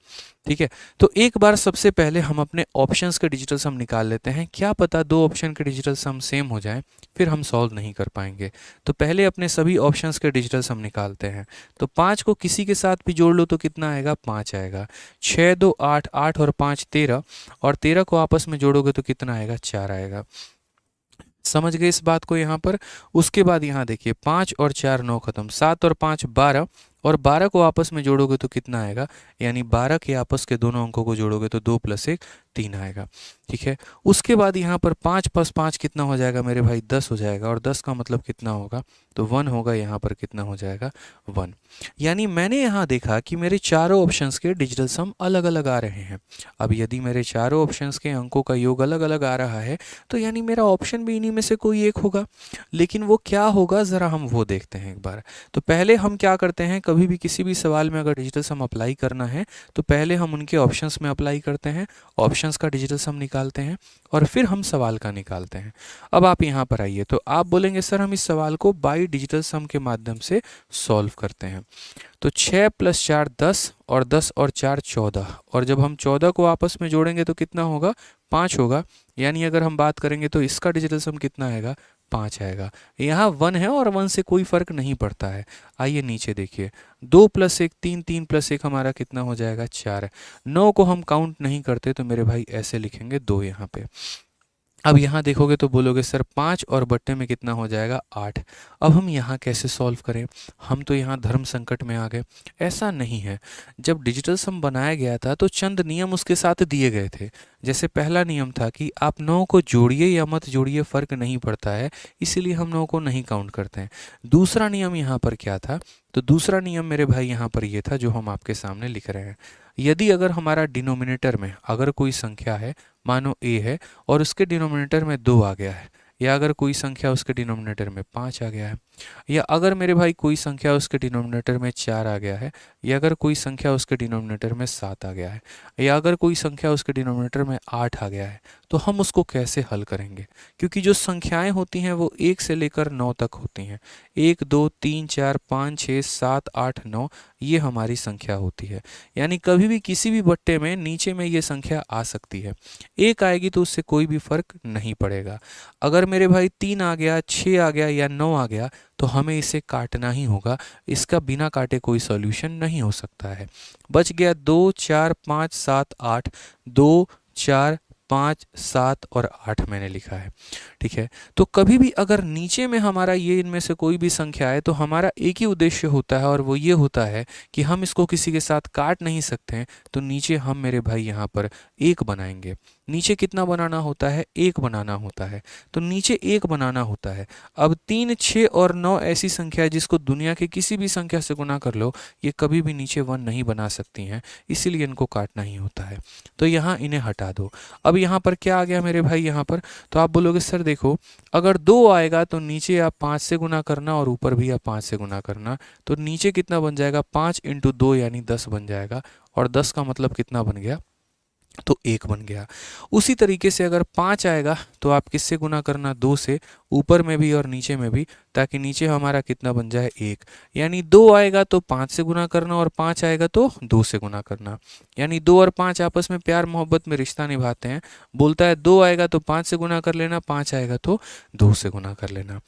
ठीक है, तो एक बार सबसे पहले हम अपने ऑप्शंस के डिजिटल सम निकाल लेते हैं। क्या पता दो ऑप्शन के डिजिटल सम सेम हो जाए, फिर हम सॉल्व नहीं कर पाएंगे। तो पहले अपने सभी ऑप्शंस के डिजिटल सम निकालते हैं। तो 5 को किसी के साथ भी जोड़ लो तो कितना आएगा 5 आएगा। 6, 2, 8, 8 और 5 13 और 13 को आपस में जोड़ोगे तो कितना आएगा 4 आएगा। समझ गए इस बात को यहाँ पर। उसके बाद यहाँ देखिए 5 और 4 9 खत्म, 7 और 5 12 और 12 को आपस में जोड़ोगे तो कितना आएगा, यानी 12 के आपस के दोनों अंकों को जोड़ोगे तो 2 + 1 3 आएगा। ठीक है, उसके बाद यहाँ पर 5 + 5 कितना हो जाएगा मेरे भाई 10 हो जाएगा और 10 का मतलब कितना होगा तो 1 होगा। यहाँ पर कितना हो जाएगा 1। यानी मैंने यहाँ देखा कि मेरे चारों ऑप्शंस के डिजिटल सम अलग अलग आ रहे हैं। अब यदि मेरे चारों ऑप्शंस के अंकों का योग अलग अलग आ रहा है तो यानी मेरा ऑप्शन भी इन्हीं में से कोई एक होगा। लेकिन वो क्या होगा ज़रा हम वो देखते हैं एक बार। तो पहले हम क्या करते हैं, कभी भी किसी भी सवाल में अगर डिजिटल सम अप्लाई करना है तो पहले हम उनके ऑप्शंस में अप्लाई करते हैं, ऑप्शंस का डिजिटल सम निकालते हैं और फिर हम सवाल का निकालते हैं। अब आप यहाँ पर आइए तो आप बोलेंगे सर हम इस सवाल को बाई डिजिटल सम के माध्यम से सॉल्व करते हैं। तो 6 + 4 10 और 10 और 4 14 और जब हम 14 को आपस में जोड़ेंगे तो कितना होगा 5 होगा। यानी अगर हम बात करेंगे तो इसका डिजिटल सम कितना आएगा 5 आएगा। यहाँ 1 है और 1 से कोई फर्क नहीं पड़ता है। आइए नीचे देखिए 2 + 1 3, 3 + 1 हमारा कितना हो जाएगा 4। 9 को हम काउंट नहीं करते तो मेरे भाई ऐसे लिखेंगे 2 यहाँ पे। अब यहाँ देखोगे तो बोलोगे सर 5 और बट्टे में कितना हो जाएगा 8। अब हम यहाँ कैसे सॉल्व करें, हम तो यहाँ धर्म संकट में आ गए। ऐसा नहीं है, जब डिजिटल सम बनाया गया था तो चंद नियम उसके साथ दिए गए थे। जैसे पहला नियम था कि आप 9 को जोड़िए या मत जोड़िए फ़र्क नहीं पड़ता है, इसीलिए हम 9 को नहीं काउंट करते हैं। दूसरा नियम यहाँ पर क्या था, तो दूसरा नियम मेरे भाई यहाँ पर ये था जो हम आपके सामने लिख रहे हैं। यदि अगर हमारा डिनोमिनेटर में अगर कोई संख्या है, मानो a है और उसके डिनोमिनेटर में 2 आ गया है, या अगर कोई संख्या उसके डिनोमिनेटर में 5 आ गया है, या अगर मेरे भाई कोई संख्या उसके डिनोमिनेटर में 4 आ गया है, या अगर कोई संख्या उसके डिनोमिनेटर में 7 आ गया है, या अगर कोई संख्या उसके डिनोमिनेटर में 8 आ गया है, तो हम उसको कैसे हल करेंगे। क्योंकि जो संख्याएं होती हैं वो 1 से लेकर 9 तक होती हैं। 1 2 3 4 5 6 7 8 9 ये हमारी संख्या होती है। यानी कभी भी किसी भी बट्टे में नीचे में ये संख्या आ सकती है। 1 आएगी तो उससे कोई भी फर्क नहीं पड़ेगा। अगर मेरे भाई 3 आ गया, 6 आ गया या 9 आ गया तो हमें इसे काटना ही होगा। इसका बिना काटे कोई सॉल्यूशन नहीं हो सकता है। बच गया 2 4 5 7 8, 2 4 5 7 और 8 मैंने लिखा है। ठीक है, तो कभी भी अगर नीचे में हमारा ये इनमें से कोई भी संख्या है तो हमारा एक ही उद्देश्य होता है और वो ये होता है कि हम इसको किसी के साथ काट नहीं सकते हैं, तो नीचे हम मेरे भाई यहाँ पर 1 बनाएंगे। नीचे कितना बनाना होता है 1 बनाना होता है, तो नीचे 1 बनाना होता है। अब 3 6 और 9 ऐसी संख्या है जिसको दुनिया के किसी भी संख्या से गुना कर लो, ये कभी भी नीचे 1 नहीं बना सकती हैं, इसीलिए इनको काटना ही होता है। तो यहाँ इन्हें हटा दो। अब यहाँ पर क्या आ गया मेरे भाई यहाँ पर, तो आप बोलोगे सर देखो अगर 2 आएगा तो नीचे आप 5 से गुना करना और ऊपर भी आप 5 से गुना करना, तो नीचे कितना बन जाएगा 5 × 2 यानी 10 बन जाएगा और 10 का मतलब कितना बन गया तो 1 बन गया। उसी तरीके से अगर 5 आएगा तो आप किससे गुना करना 2 से, ऊपर में भी और नीचे में भी, ताकि नीचे हमारा कितना बन जाए 1। यानी 2 आएगा तो 5 से गुना करना और 5 आएगा तो 2 से गुना करना। यानी 2 और 5 आपस में प्यार मोहब्बत में रिश्ता निभाते हैं। बोलता है 2 आएगा तो 5 से गुना कर लेना, 5 आएगा तो 2 से गुना कर लेना।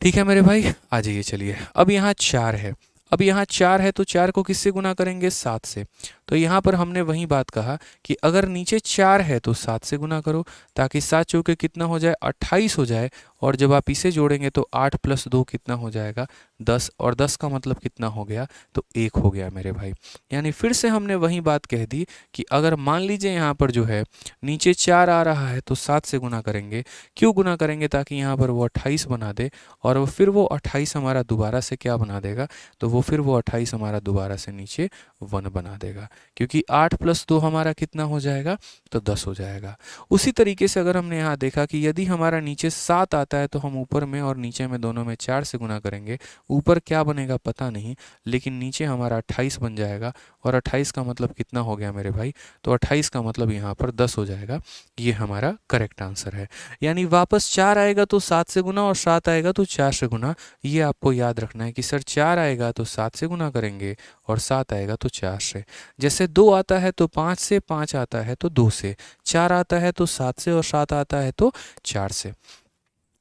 ठीक है मेरे भाई, आ जाइए चलिए। अब यहाँ 4 है। अब यहाँ 4 है तो 4 को किससे गुना करेंगे 7 से। तो यहाँ पर हमने वही बात कहा कि अगर नीचे 4 है तो 7 से गुना करो, ताकि 7 चौके कितना हो जाए 28 हो जाए, और जब आप इसे जोड़ेंगे तो 8 + 2 कितना हो जाएगा 10, और 10 का मतलब कितना हो गया तो 1 हो गया मेरे भाई। यानी फिर से हमने वही बात कह दी कि अगर मान लीजिए यहाँ पर जो है नीचे 4 आ रहा है तो 7 से गुना करेंगे। क्यों गुना करेंगे, ताकि यहाँ पर वो 28 बना दे, और फिर वो 28 हमारा दोबारा से क्या बना देगा तो वो फिर वो 28 हमारा दोबारा से नीचे 1 बना देगा, क्योंकि 8 + 2 हमारा कितना हो जाएगा, तो 10 हो जाएगा। उसी तरीके से अगर हमने यहाँ देखा कि यदि हमारा नीचे 7 आता है तो हम ऊपर में और नीचे में दोनों में 4 से गुना करेंगे। ऊपर क्या बनेगा पता नहीं, लेकिन नीचे हमारा 28 बन जाएगा, और 28 का मतलब कितना हो गया मेरे भाई, तो 28 का मतलब यहाँ पर 10 हो जाएगा। ये हमारा करेक्ट आंसर है। यानी वापस 4 आएगा तो 7 से गुना, और 7 आएगा तो 4 से गुना। ये आपको याद रखना है कि सर 4 आएगा तो 7 से गुना करेंगे, और 7 आएगा तो 4 से। जैसे 2 आता है तो 5 से, 5 आता है तो 2 से, 4 आता है तो 7 से, और 7 आता है तो 4 से।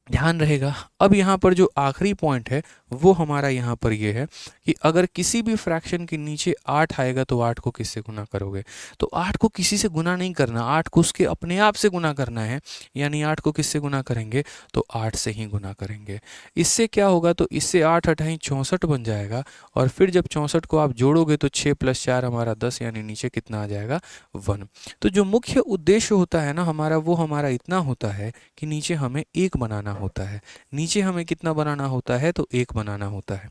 ध्यान रहेगा। अब यहाँ पर जो आखिरी पॉइंट है वो हमारा यहाँ पर ये है कि अगर किसी भी फ्रैक्शन के नीचे 8 आएगा तो 8 को किससे गुना करोगे, तो 8 को किसी से गुना नहीं करना, 8 को उसके अपने आप से गुना करना है। यानी 8 को किससे गुना करेंगे, तो 8 से ही गुना करेंगे। इससे क्या होगा, तो इससे 8 8 64 बन जाएगा, और फिर जब 64 को आप जोड़ोगे तो 6 + 4 हमारा 10, यानी नीचे कितना आ जाएगा, 1। तो जो मुख्य उद्देश्य होता है ना हमारा, वो हमारा इतना होता है कि नीचे हमें 1 बनाना होता है। नीचे हमें कितना बनाना होता है, तो 1 बनाना होता है।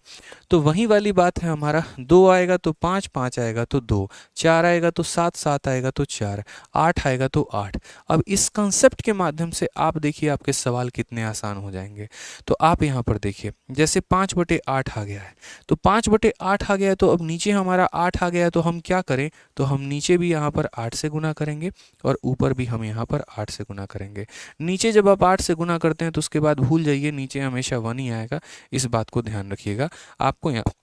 तो वही वाली बात है हमारा, 2 आएगा तो 5, 5 आएगा तो 2, 4 आएगा तो 7, 7 आएगा तो 4, 8 आएगा तो 8। अब इस कंसेप्ट के माध्यम से आप देखिए आपके सवाल कितने आसान हो जाएंगे। तो आप यहाँ पर देखिए, जैसे 5/8 आ गया है, तो 5/8 आ गया है, तो अब नीचे हमारा 8 आ गया है, तो हम क्या करें, तो हम नीचे भी यहाँ पर 8 से गुना करेंगे, और ऊपर भी हम यहाँ पर 8 से गुना करेंगे। नीचे जब आप 8 से गुना करते हैं तो उसके बाद भूल जाइए, नीचे हमेशा 1 ही आएगा। इस बात को ध्यान रखिएगा, आपको यहाँ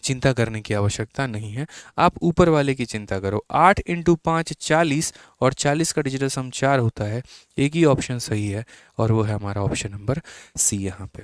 चिंता करने की आवश्यकता नहीं है, आप ऊपर वाले की चिंता करो। 8 × 5 40, और 40 का डिजिटल सम 4 होता है। एक ही ऑप्शन सही है, और वो है हमारा ऑप्शन नंबर सी यहाँ पे।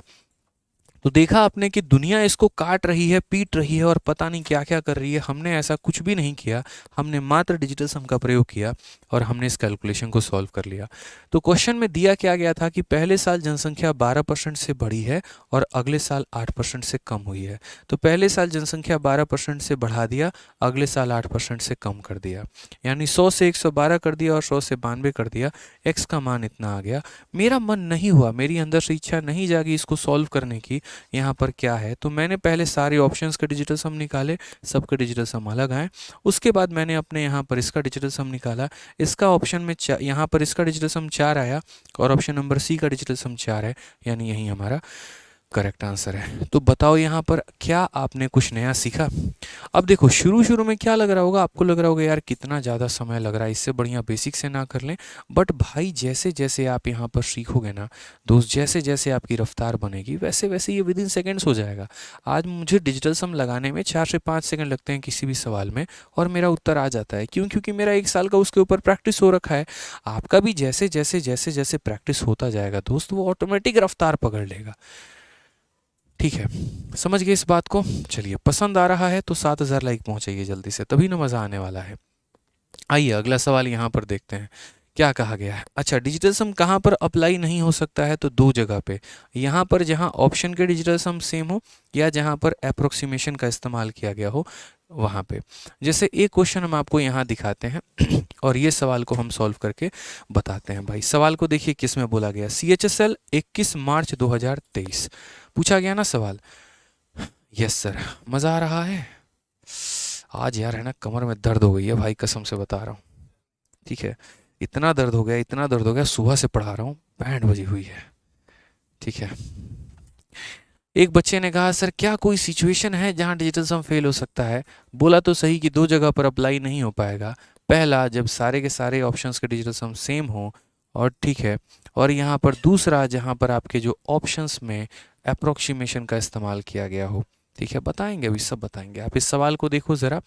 तो देखा आपने कि दुनिया इसको काट रही है, पीट रही है, और पता नहीं क्या क्या कर रही है। हमने ऐसा कुछ भी नहीं किया, हमने मात्र डिजिटल सम का प्रयोग किया, और हमने इस कैलकुलेशन को सॉल्व कर लिया। तो क्वेश्चन में दिया क्या गया था कि पहले साल जनसंख्या 12% से बढ़ी है, और अगले साल 8% से कम हुई है। तो पहले साल जनसंख्या 12% से बढ़ा दिया, अगले साल 8% से कम कर दिया, यानी 100 से 112 कर दिया, और 100 से 92 कर दिया। एक्स का मान इतना आ गया। मेरा मन नहीं हुआ, मेरी अंदर से इच्छा नहीं जागी इसको सॉल्व करने की, यहाँ पर क्या है। तो मैंने पहले सारे ऑप्शंस के डिजिटल सम निकाले, सबके डिजिटल सम अलग आए। उसके बाद मैंने अपने यहाँ पर इसका डिजिटल सम निकाला, इसका ऑप्शन में यहाँ पर इसका डिजिटल सम 4 आया, और ऑप्शन नंबर सी का डिजिटल सम 4 है, यानी यही हमारा करेक्ट आंसर है। तो बताओ यहाँ पर क्या आपने कुछ नया सीखा। अब देखो, शुरू शुरू में क्या लग रहा होगा, आपको लग रहा होगा यार कितना ज़्यादा समय लग रहा है, इससे बढ़िया बेसिक से ना कर लें। बट भाई जैसे जैसे आप यहाँ पर सीखोगे ना दोस्त, जैसे जैसे आपकी रफ्तार बनेगी, वैसे वैसे ये विदिन सेकेंड्स हो जाएगा। आज मुझे डिजिटल सम लगाने में 4 से 5 सेकंड लगते हैं किसी भी सवाल में, और मेरा उत्तर आ जाता है। क्यों? क्योंकि मेरा 1 साल का उसके ऊपर प्रैक्टिस हो रखा है। आपका भी जैसे जैसे जैसे जैसे प्रैक्टिस होता जाएगा दोस्त, वो ऑटोमेटिक रफ्तार पकड़ लेगा। ठीक है, समझ गए इस बात को। चलिए, पसंद आ रहा है तो 7000 लाइक पहुंचाइए जल्दी से, तभी ना मज़ा आने वाला है। आइए अगला सवाल यहाँ पर देखते हैं क्या कहा गया है। अच्छा, डिजिटल सम कहाँ पर अप्लाई नहीं हो सकता है, तो 2 जगह पे। यहाँ पर जहाँ ऑप्शन के डिजिटल सम सेम हो, या जहाँ पर अप्रोक्सीमेशन का इस्तेमाल किया गया हो, वहाँ पे। जैसे एक क्वेश्चन हम आपको यहाँ दिखाते हैं और ये सवाल को हम सॉल्व करके बताते हैं। भाई सवाल को देखिए किस में बोला गया, CHSL 21 मार्च 2023 पूछा गया ना सवाल। यस सर, मज़ा आ रहा है। आज यार है ना कमर में दर्द हो गई है भाई, कसम से बता रहा हूँ। ठीक है, इतना दर्द हो गया, इतना दर्द हो गया, सुबह से पढ़ा रहा हूँ, बैंड बजी हुई है। ठीक है, एक बच्चे ने कहा सर क्या कोई सिचुएशन है जहां डिजिटल सम फेल हो सकता है। बोला तो सही कि 2 जगह पर अप्लाई नहीं हो पाएगा। पहला, जब सारे के सारे ऑप्शंस के डिजिटल सम सेम हो, और ठीक है, और यहाँ पर दूसरा जहाँ पर आपके जो ऑप्शंस में अप्रोक्सीमेशन का इस्तेमाल किया गया हो। ठीक है, बताएंगे, अभी सब बताएंगे। आप इस सवाल को देखो ज़रा।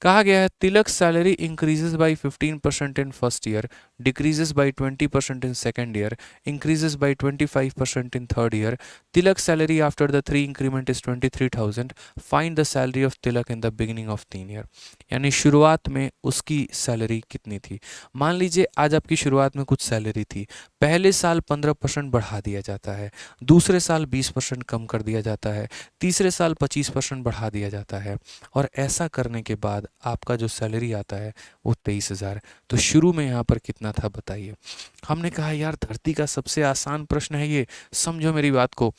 कहा गया है Tilak salary increases by 15% in first year, decreases by 20% in second year, increases by 25% in third year. Tilak salary after the 3 increment is 23,000। Find the salary of Tilak in the beginning of 3 year. यानी शुरुआत में उसकी सैलरी कितनी थी। मान लीजिए आज आपकी शुरुआत में कुछ सैलरी थी, पहले साल 15% बढ़ा दिया जाता है, दूसरे साल 20% कम कर दिया जाता है, तीसरे साल 25% बढ़ा दिया जाता है, और ऐसा करने के बाद आपका जो सैलरी आता है वो 23,000। तो शुरू में यहाँ पर कितना था बताइए। हमने कहा यार धरती का सबसे आसान प्रश्न है ये, समझो मेरी बात को।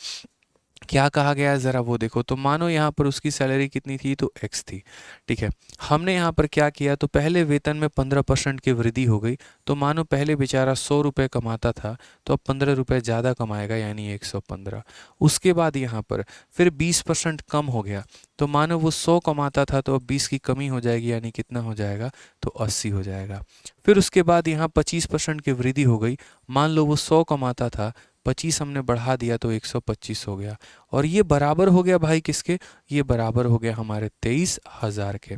क्या कहा गया है ज़रा वो देखो। तो मानो यहाँ पर उसकी सैलरी कितनी थी, तो एक्स थी। ठीक है, हमने यहाँ पर क्या किया, तो पहले वेतन में 15% की वृद्धि हो गई। तो मानो पहले बेचारा 100 रुपये कमाता था, तो अब 15 रुपये ज़्यादा कमाएगा, यानी 115। उसके बाद यहाँ पर फिर 20% कम हो गया। तो मानो वो 100 कमाता था, तो अब 20 की कमी हो जाएगी, यानी कितना हो जाएगा, तो 80 हो जाएगा। फिर उसके बाद यहाँ 25% की वृद्धि हो गई। मान लो वो 100 कमाता था, 25 हमने बढ़ा दिया तो 125 हो गया। और ये बराबर हो गया भाई किसके, ये बराबर हो गया हमारे 23,000 के।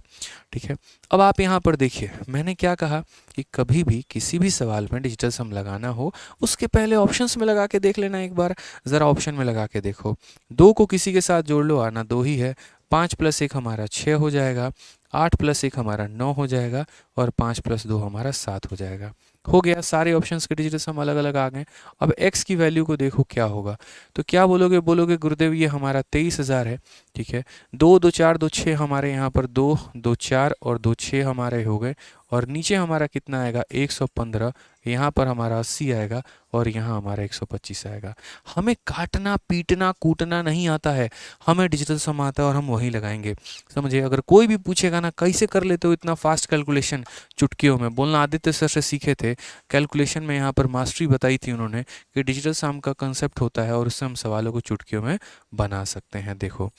ठीक है, अब आप यहाँ पर देखिए, मैंने क्या कहा कि कभी भी किसी भी सवाल में डिजिटल सम लगाना हो, उसके पहले ऑप्शंस में लगा के देख लेना एक बार। ज़रा ऑप्शन में लगा के देखो, 2 को किसी के साथ जोड़ लो, आना 2 ही है। 5 + 1 हमारा 6 हो जाएगा, 8 + 1 हमारा 9 हो जाएगा, और 5 + 2 हमारा 7 हो जाएगा। हो गया, सारे ऑप्शंस के डिजिटल सम अलग अलग आ गए। अब x की वैल्यू को देखो क्या होगा। तो क्या बोलोगे, बोलोगे गुरुदेव ये हमारा 23,000 है। ठीक है, 2 2 4 2 6 हमारे यहाँ पर 2 2 4 और 2 6 हमारे हो गए। और नीचे हमारा कितना आएगा, 115। यहाँ पर हमारा 80 आएगा, और यहाँ हमारा 125 आएगा। हमें काटना पीटना कूटना नहीं आता है, हमें डिजिटल सम आता है, और हम वहीं लगाएंगे। समझे, अगर कोई भी पूछेगा ना कैसे कर लेते हो इतना फास्ट कैलकुलेशन, चुटकियों में बोलना आदित्य सर से सीखे थे। कैलकुलेशन में यहाँ पर मास्टरी बताई थी उन्होंने कि डिजिटल सम का कंसेप्ट होता है, और उससे हम सवालों को चुटकियों में बना सकते हैं। देखो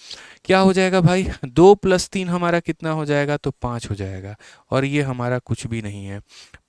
क्या हो जाएगा भाई, 2 + 3 हमारा कितना हो जाएगा, तो 5 हो जाएगा। और ये हमारा कुछ भी नहीं है।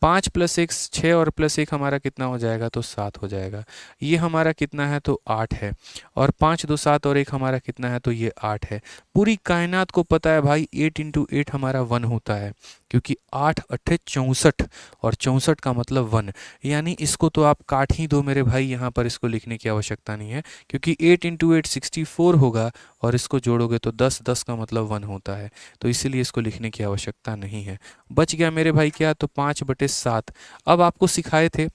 5 + 1 6, और +1 हमारा कितना हो जाएगा, तो 7 हो जाएगा। ये हमारा कितना है, तो 8 है। और 5 2 7 और 1 हमारा कितना है, तो ये 8 है। पूरी कायनात को पता है भाई 8 × 8 हमारा 1 होता है, क्योंकि 8 8 64, और 64 का मतलब 1। यानी इसको तो आप काट ही दो मेरे भाई, यहाँ पर इसको लिखने की आवश्यकता नहीं है, क्योंकि 8 × 8 64 होगा, और इसको जोड़ोगे तो 10 10 का मतलब 1 होता है। तो इसीलिए इसको लिखने की आवश्यकता नहीं है। बच गया मेरे भाई क्या, तो 5/7। अब आपको सिखाए थे,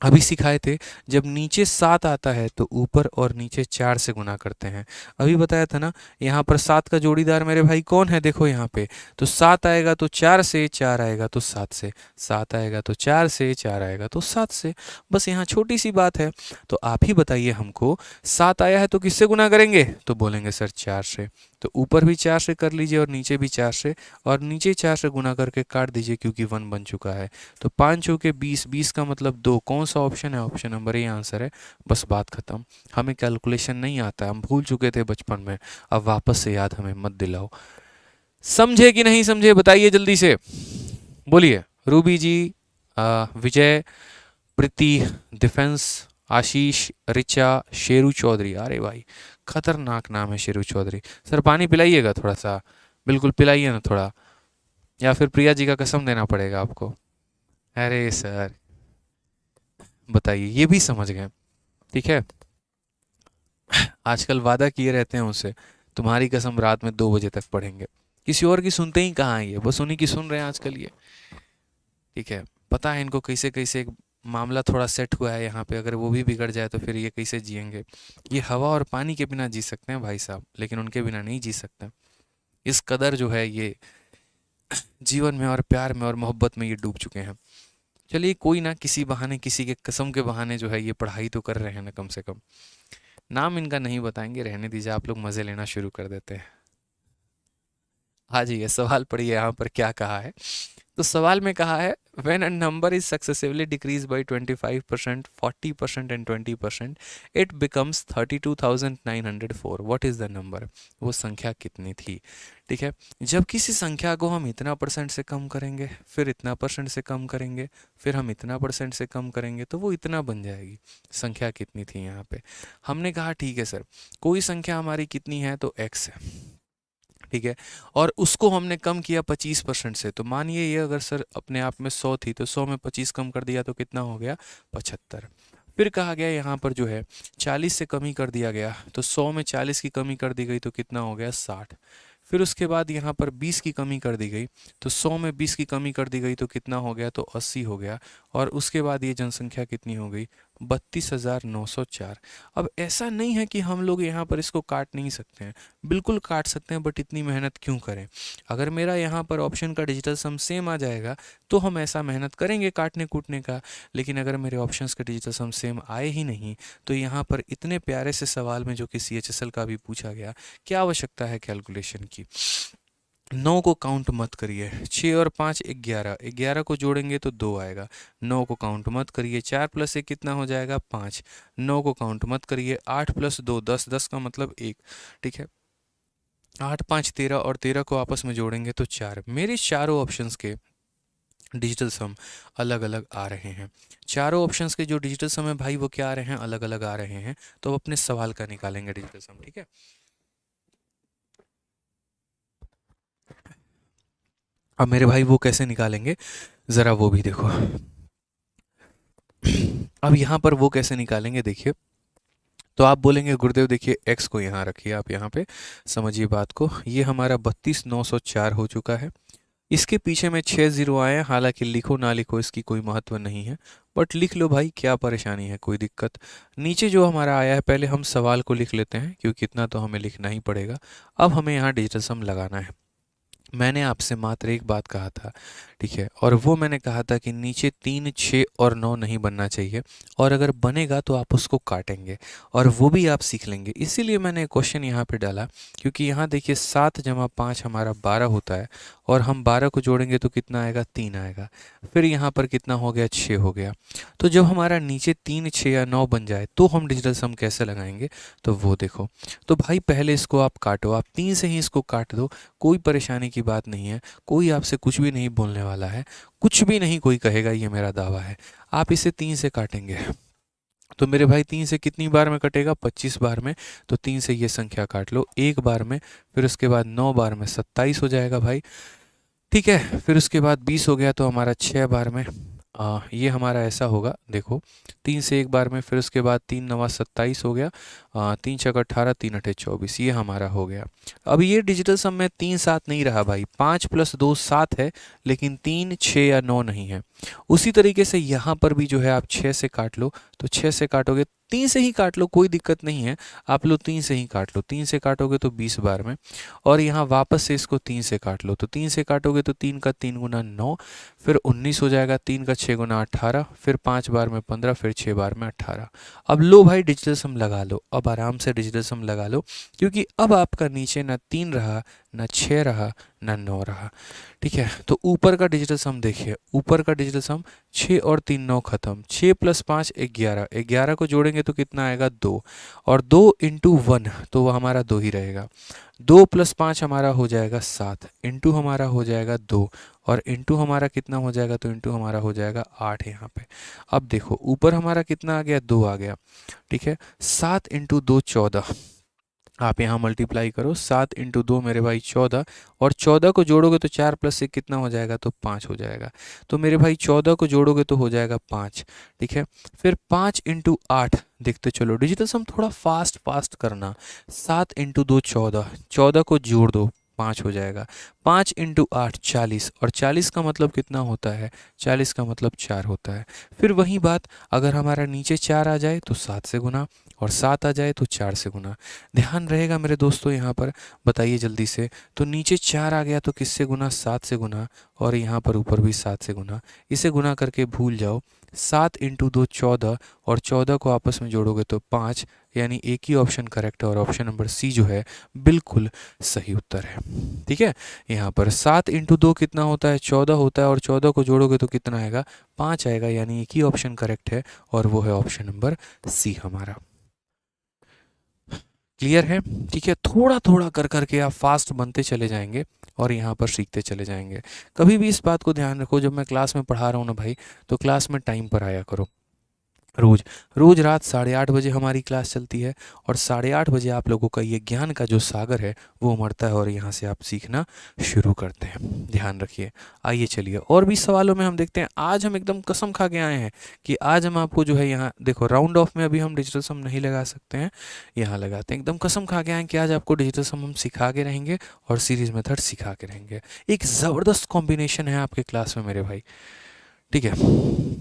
अभी सिखाए थे, जब नीचे 7 आता है तो ऊपर और नीचे 4 से गुना करते हैं। अभी बताया था ना, यहाँ पर 7 का जोड़ीदार मेरे भाई कौन है, देखो यहाँ पे। तो 7 आएगा तो 4 से, 4 आएगा तो 7 से, 7 आएगा तो 4 से, 4 आएगा तो 7 से। बस यहाँ छोटी सी बात है। तो आप ही बताइए हमको, 7 आया है तो किससे गुना करेंगे, तो बोलेंगे सर 4 से। तो ऊपर भी 4 से कर लीजिए, और नीचे भी 4 से, और नीचे 4 से गुना करके काट दीजिए, क्योंकि 1 बन चुका है। तो 5 चौके 20, 20 का मतलब 2। कौन सा ऑप्शन है, ऑप्शन नंबर ए आंसर है। बस बात खत्म। हमें कैलकुलेशन नहीं आता, हम भूल चुके थे बचपन में, अब वापस से याद हमें मत दिलाओ। समझे कि नहीं समझे, बताइए जल्दी से, बोलिए। रूबी जी, विजय, प्रीति, डिफेंस, आशीष, रिचा, शेरू चौधरी। अरे भाई खतरनाक नाम है शेरू चौधरी। सर पानी पिलाइएगा थोड़ा सा, बिल्कुल पिलाइए ना थोड़ा, या फिर प्रिया जी का कसम देना पड़ेगा आपको। अरे सर बताइए, ये भी समझ गए। ठीक है, आजकल वादा किए रहते हैं उनसे, तुम्हारी कसम रात में 2 बजे तक पढ़ेंगे। किसी और की सुनते ही कहाँ है, ये बस उन्हीं की सुन रहे हैं आजकल ये। ठीक है, पता है इनको कैसे कैसे एक मामला थोड़ा सेट हुआ है यहाँ पे, अगर वो भी बिगड़ जाए तो फिर ये कैसे जिएंगे। ये हवा और पानी के बिना जी सकते हैं भाई साहब, लेकिन उनके बिना नहीं जी सकते। इस कदर जो है ये जीवन में और प्यार में और मोहब्बत में ये डूब चुके हैं। चलिए कोई ना, किसी बहाने, किसी के कसम के बहाने जो है ये पढ़ाई तो कर रहे हैं ना कम से कम। नाम इनका नहीं बताएंगे, रहने दीजिए, आप लोग मज़े लेना शुरू कर देते हैं। हाँ जी, ये सवाल पढ़िए यहाँ पर क्या कहा है। तो सवाल में कहा है, when a number is successively decrease by 25%, 40% and 20%, it becomes 32,904। What is the number, वो संख्या कितनी थी। ठीक है, जब किसी संख्या को हम इतना परसेंट से कम करेंगे, फिर इतना परसेंट से कम करेंगे, फिर हम इतना परसेंट से कम करेंगे, तो वो इतना बन जाएगी। संख्या कितनी थी यहाँ पे। हमने कहा ठीक है सर, कोई संख्या हमारी कितनी है, तो x है। ठीक है, और उसको हमने कम किया 25% से। तो मानिए ये अगर सर अपने आप में 100 थी, तो 100 में 25 कम कर दिया तो कितना हो गया, 75। फिर कहा गया यहाँ पर जो है 40 से कमी कर दिया गया, तो 100 में 40 की कमी कर दी गई तो कितना हो गया, 60। फिर उसके बाद यहाँ पर 20 की कमी कर दी गई, तो 100 में 20 की कमी कर दी गई तो कितना हो गया, तो 80 हो गया। और उसके बाद ये जनसंख्या कितनी हो गई, 32,904। अब ऐसा नहीं है कि हम लोग यहाँ पर इसको काट नहीं सकते हैं, बिल्कुल काट सकते हैं, बट इतनी मेहनत क्यों करें। अगर मेरा यहाँ पर ऑप्शन का डिजिटल सम सेम आ जाएगा तो हम ऐसा मेहनत करेंगे काटने कूटने का, लेकिन अगर मेरे ऑप्शंस का डिजिटल सम सेम आए ही नहीं तो यहाँ पर इतने प्यारे से सवाल में जो कि CHSL का भी पूछा गया, क्या आवश्यकता है कैलकुलेशन की। 9 को काउंट मत करिए, 6 और 5 11, 11 को जोड़ेंगे तो 2 आएगा। 9 को काउंट मत करिए, 4 + 1 कितना हो जाएगा 5। 9 को काउंट मत करिए, 8 + 2 10, 10 का मतलब 1, ठीक है। 8 5 13 और 13 को आपस में जोड़ेंगे तो 4। मेरे चारों ऑप्शंस के डिजिटल सम अलग अलग आ रहे हैं। चारों ऑप्शंस के जो डिजिटल सम है भाई वो क्या आ रहे हैं, अलग अलग आ रहे हैं। तो अब अपने सवाल का निकालेंगे डिजिटल सम, ठीक है। अब मेरे भाई वो कैसे निकालेंगे, ज़रा वो भी देखो। अब यहाँ पर वो कैसे निकालेंगे देखिए। तो आप बोलेंगे गुरुदेव देखिए x को यहाँ रखिए, आप यहाँ पे समझिए बात को। ये हमारा 32,904 हो चुका है। इसके पीछे में 6 0 आए हैं, हालांकि लिखो ना लिखो इसकी कोई महत्व नहीं है, बट लिख लो भाई, क्या परेशानी है, कोई दिक्कत। नीचे जो हमारा आया है पहले हम सवाल को लिख लेते हैं, क्योंकि इतना तो हमें लिखना ही पड़ेगा। अब हमें यहाँ डिजिटल सम लगाना है। मैंने आपसे मात्र एक बात कहा था, ठीक है, और वो मैंने कहा था कि नीचे 3 6 और 9 नहीं बनना चाहिए, और अगर बनेगा तो आप उसको काटेंगे, और वो भी आप सीख लेंगे। इसीलिए मैंने क्वेश्चन यहाँ पे डाला, क्योंकि यहाँ देखिए 7 + 5 हमारा 12 होता है, और हम 12 को जोड़ेंगे तो कितना आएगा, 3 आएगा। फिर यहाँ पर कितना हो गया, 6 हो गया। तो जब हमारा नीचे 3 6 या 9 बन जाए तो हम डिजिटल सम कैसे लगाएंगे, तो वो देखो। तो भाई पहले इसको आप काटो, आप 3 से ही इसको काट दो, कोई परेशानी की बात नहीं है, कोई आपसे कुछ भी नहीं बोलने वाला है, कुछ भी नहीं कोई कहेगा, ये मेरा दावा है। आप इसे 3 से काटेंगे तो मेरे भाई 3 से कितनी बार में कटेगा, 25 बार में। तो 3 से ये संख्या काट लो एक बार में, फिर उसके बाद 9 बार में 27 हो जाएगा भाई, ठीक है। फिर उसके बाद 20 हो गया तो हमारा 6 बार में, ये हमारा ऐसा होगा देखो, 3 से एक बार में, फिर उसके बाद 3 9 27 हो गया, 3 6 18, 3 8 24, ये हमारा हो गया। अब ये डिजिटल सम में 3 7 नहीं रहा भाई, 5 + 2 7 है, लेकिन 3 6 या 9 नहीं है। उसी तरीके से यहाँ पर भी जो है आप 6 से काट लो, तो 6 से काटोगे, 3 से ही काट लो, कोई दिक्कत नहीं है, आप लोग 3 से ही काट लो। 3 से काटोगे तो 20 बार में, और यहाँ वापस से इसको 3 से काट लो, तो 3 से काटोगे तो 3 का 3 गुना 9, फिर 19 हो जाएगा, 3 का 6 गुना 18, फिर 5 बार में 15, फिर 6 बार में 18। अब लो भाई डिजिटल सम लगा लो, अब आराम से डिजिटल सम लगा लो, क्योंकि अब आपका नीचे ना 3 रहा, ना 6 रहा, ना 9 रहा, ठीक है। तो ऊपर का डिजिटल सम देखिए, ऊपर का डिजिटल सम 6 और 3 9 खत्म, 6 + 5 11, 11 को जोड़ेंगे तो कितना आएगा 2, और 2 × 1 तो वो हमारा 2 ही रहेगा। 2 + 5 हमारा हो जाएगा 7, इंटू हमारा हो जाएगा 2, और इंटू हमारा कितना हो जाएगा, तो इंटू हमारा हो जाएगा 8 यहाँ पे। अब देखो ऊपर हमारा कितना आ गया, 2 आ गया, ठीक है। 7 × 2 14, आप यहाँ मल्टीप्लाई करो, 7 × 2 मेरे भाई 14, और 14 को जोड़ोगे तो 4 + 1 कितना हो जाएगा, तो 5 हो जाएगा। तो मेरे भाई 14 को जोड़ोगे तो हो जाएगा 5, ठीक है। फिर 5 × 8 देखते चलो, डिजिटल सम थोड़ा फास्ट फास्ट करना। 7 × 2 14, 14 को जोड़ दो, 5 हो जाएगा। 5 × 8 40, और 40 का मतलब कितना होता है, 40 का मतलब 4 होता है। फिर वही बात, अगर हमारा नीचे 4 आ जाए तो 7 से गुना, और 7 आ जाए तो 4 से गुना। ध्यान रहेगा मेरे दोस्तों यहाँ पर, बताइए जल्दी से। तो नीचे 4 आ गया तो किससे गुना, 7 से गुना, और यहाँ पर ऊपर भी 7 से गुना। इसे गुना करके भूल जाओ। 7 × 2 14, और 14 को आपस में जोड़ोगे तो 5, यानी एक ही ऑप्शन करेक्ट है, और ऑप्शन नंबर सी जो है बिल्कुल सही उत्तर है, ठीक है। यहाँ पर 7 × 2 कितना होता है, 14 होता है, और 14 को जोड़ोगे तो कितना आएगा, 5 आएगा, यानी एक ही ऑप्शन करेक्ट है, और वो है ऑप्शन नंबर सी हमारा। क्लियर है, ठीक है। थोड़ा थोड़ा कर करके आप फास्ट बनते चले जाएंगे, और यहाँ पर सीखते चले जाएंगे। कभी भी इस बात को ध्यान रखो, जब मैं क्लास में पढ़ा रहा हूँ ना भाई, तो क्लास में टाइम पर आया करो। रोज रोज रात 8:30 बजे हमारी क्लास चलती है, और 8:30 बजे आप लोगों का ये ज्ञान का जो सागर है वो उमड़ता है, और यहाँ से आप सीखना शुरू करते हैं। ध्यान रखिए। आइए चलिए और भी सवालों में हम देखते हैं। आज हम एकदम कसम खा के आए हैं कि आज हम आपको जो है, यहाँ देखो राउंड ऑफ में अभी हम डिजिटल सम नहीं लगा सकते हैं, यहाँ लगाते हैं। एकदम कसम खा के आए कि आज आपको डिजिटल सम हम सिखा के रहेंगे, और सीरीज मेथड सिखा के रहेंगे। एक ज़बरदस्त कॉम्बिनेशन है आपके क्लास में मेरे भाई, ठीक है।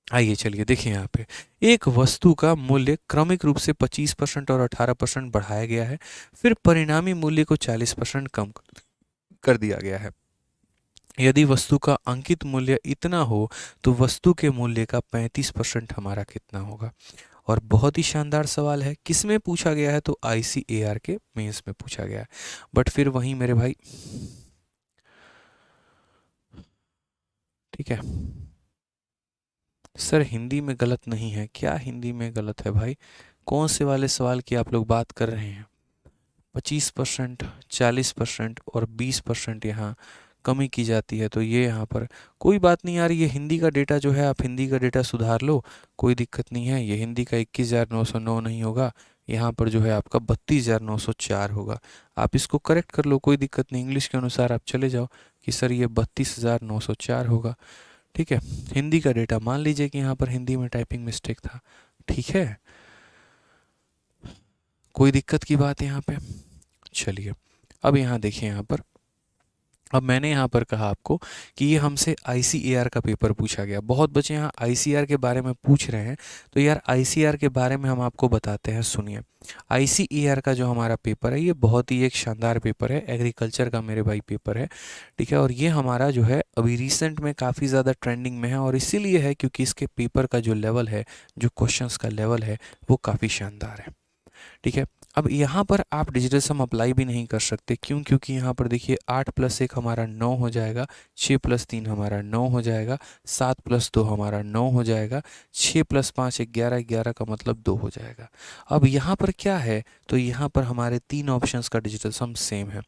आइए चलिए देखिए यहाँ पे एक वस्तु का मूल्य क्रमिक रूप से 25% और 18% बढ़ाया गया है, फिर परिणामी मूल्य को 40% कम कर दिया गया है। यदि वस्तु का अंकित मूल्य इतना हो तो वस्तु के मूल्य का 35% हमारा कितना होगा। और बहुत ही शानदार सवाल है, किस में पूछा गया है तो ICAR के मेंस में पूछा गया है। बट फिर वहीं मेरे भाई, ठीक है सर हिंदी में गलत नहीं है क्या? हिंदी में गलत है भाई? कौन से वाले सवाल की आप लोग बात कर रहे हैं? 25%, 40% और 20% यहाँ कमी की जाती है, तो ये यहाँ पर कोई बात नहीं यार, ये हिंदी का डेटा जो है, आप हिंदी का डेटा सुधार लो, कोई दिक्कत नहीं है। ये हिंदी का 21,909 नहीं होगा, यहाँ पर जो है आपका 32,904 होगा। आप इसको करेक्ट कर लो, कोई दिक्कत नहीं, इंग्लिश के अनुसार आप चले जाओ कि सर ये 32,904 होगा। ठीक है, हिंदी का डेटा मान लीजिए कि यहाँ पर हिंदी में टाइपिंग मिस्टेक था। ठीक है, कोई दिक्कत की बात यहाँ पे? चलिए अब यहाँ देखिए, यहाँ पर अब मैंने यहाँ पर कहा आपको कि ये हमसे ICAR का पेपर पूछा गया। बहुत बच्चे यहाँ ICAR के बारे में पूछ रहे हैं, तो यार ICAR के बारे में हम आपको बताते हैं, सुनिए। ICAR का जो हमारा पेपर है ये बहुत ही एक शानदार पेपर है, एग्रीकल्चर का मेरे भाई पेपर है। ठीक है, और ये हमारा जो है अभी रिसेंट में काफ़ी ज़्यादा ट्रेंडिंग में है, और इसीलिए है क्योंकि इसके पेपर का जो लेवल है, जो क्वेश्चंस का लेवल है, वो काफ़ी शानदार है। ठीक है, अब यहाँ पर आप डिजिटल सम अप्लाई भी नहीं कर सकते, क्यों? क्योंकि यहाँ पर देखिए 8 + 1 हमारा 9 हो जाएगा, 6 + 3 हमारा 9 हो जाएगा, 7 + 2 हमारा 9 हो जाएगा, 6 + 5 11, 11 का मतलब 2 हो जाएगा। अब यहाँ पर क्या है, तो यहाँ पर हमारे 3 ऑप्शंस का डिजिटल सम सेम है।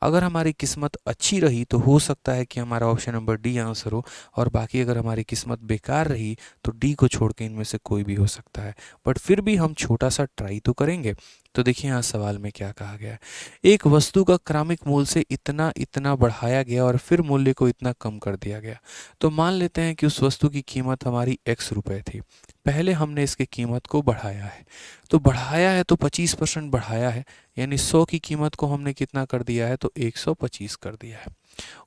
अगर हमारी किस्मत अच्छी रही तो हो सकता है कि हमारा ऑप्शन नंबर डी आंसर हो, और बाकी अगर हमारी किस्मत बेकार रही तो डी को छोड़ के इनमें से कोई भी हो सकता है। बट फिर भी हम छोटा सा ट्राई तो करेंगे। तो देखिए यहाँ सवाल में क्या कहा गया है, एक वस्तु का क्रमिक मूल्य से इतना इतना बढ़ाया गया और फिर मूल्य को इतना कम कर दिया गया। तो मान लेते हैं कि उस वस्तु की कीमत हमारी x रुपए थी, पहले हमने इसकी कीमत को बढ़ाया है, तो बढ़ाया है तो 25% बढ़ाया है, यानी 100 की कीमत को हमने कितना कर दिया है तो 125 कर दिया है।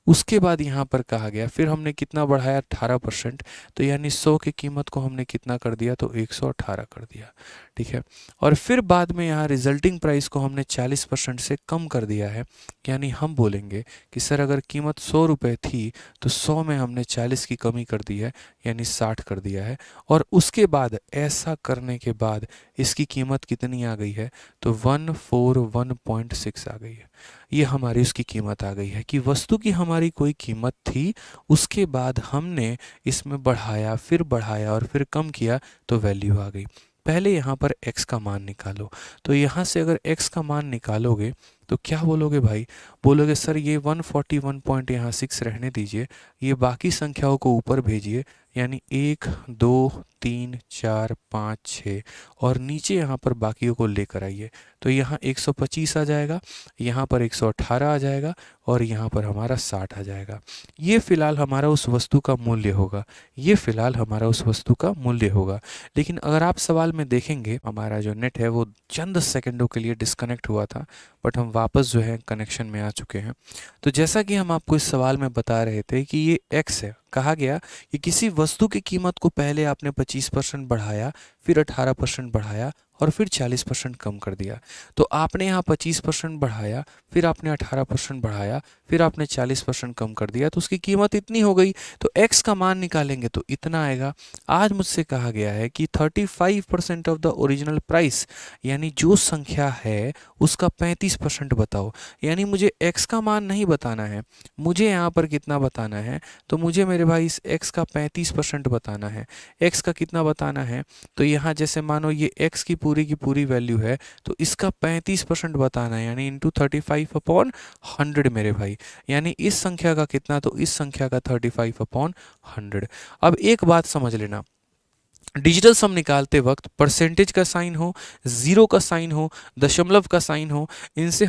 उसके बाद यहाँ पर कहा गया फिर हमने कितना बढ़ाया 18%, तो यानी 100 की कीमत को हमने कितना कर दिया तो 118 कर दिया। ठीक है, और फिर बाद में यहाँ रिजल्टिंग प्राइस को हमने 40% से कम कर दिया है, यानी हम बोलेंगे कि सर अगर कीमत 100 रुपये थी तो 100 में हमने 40 की कमी कर दी है, यानी 60 कर दिया है। और उसके बाद ऐसा करने के बाद इसकी कीमत कितनी आ गई है तो 141.6 आ गई है। ये हमारी उसकी कीमत आ गई है कि वस्तु की हमारी कोई कीमत थी, उसके बाद हमने इसमें बढ़ाया, फिर बढ़ाया और फिर कम किया तो वैल्यू आ गई। पहले यहाँ पर x का मान निकालो, तो यहाँ से अगर x का मान निकालोगे तो क्या बोलोगे भाई? बोलोगे सर ये 141 पॉइंट यहाँ 6 रहने दीजिए, ये बाकी संख्याओं को ऊपर भेजिए, यानी 1 2 3 4 5 6 और नीचे यहाँ पर बाकियों को लेकर आइए, तो यहाँ 125 आ जाएगा, यहाँ पर 118 आ जाएगा और यहाँ पर हमारा 60 आ जाएगा। ये फिलहाल हमारा उस वस्तु का मूल्य होगा, ये फिलहाल हमारा उस वस्तु का मूल्य होगा। लेकिन अगर आप सवाल में देखेंगे, हमारा जो नेट है वो चंद सेकंडों के लिए डिस्कनेक्ट हुआ था, बट हम वापस जो है कनेक्शन में आ चुके हैं। तो जैसा कि हम आपको इस सवाल में बता रहे थे कि ये x है, कहा गया कि किसी वस्तु की कीमत को पहले आपने 25% बढ़ाया, फिर 18% बढ़ाया और फिर 40% कम कर दिया। तो आपने यहाँ 25% बढ़ाया, फिर आपने 18% बढ़ाया, फिर आपने 40% कम कर दिया, तो उसकी कीमत इतनी हो गई, तो x का मान निकालेंगे तो इतना आएगा। आज मुझसे कहा गया है कि 35% ऑफ द ओरिजिनल प्राइस, यानी जो संख्या है उसका 35% बताओ। यानी मुझे x का मान नहीं बताना है, मुझे यहाँ पर कितना बताना है, तो मुझे मेरे भाई इस x का 35% बताना है। x का कितना बताना है, तो यहाँ जैसे मानो ये x की पूरी वैल्यू है, तो इसका 35% बताना है, यानी इंटू 35/100 मेरे भाई, यानी इस संख्या का कितना, तो इस संख्या का 35/100। अब एक बात समझ लेना, डिजिटल सम निकालते वक्त परसेंटेज का साइन हो, जीरो का साइन हो, दशमलव का साइन हो, इनसे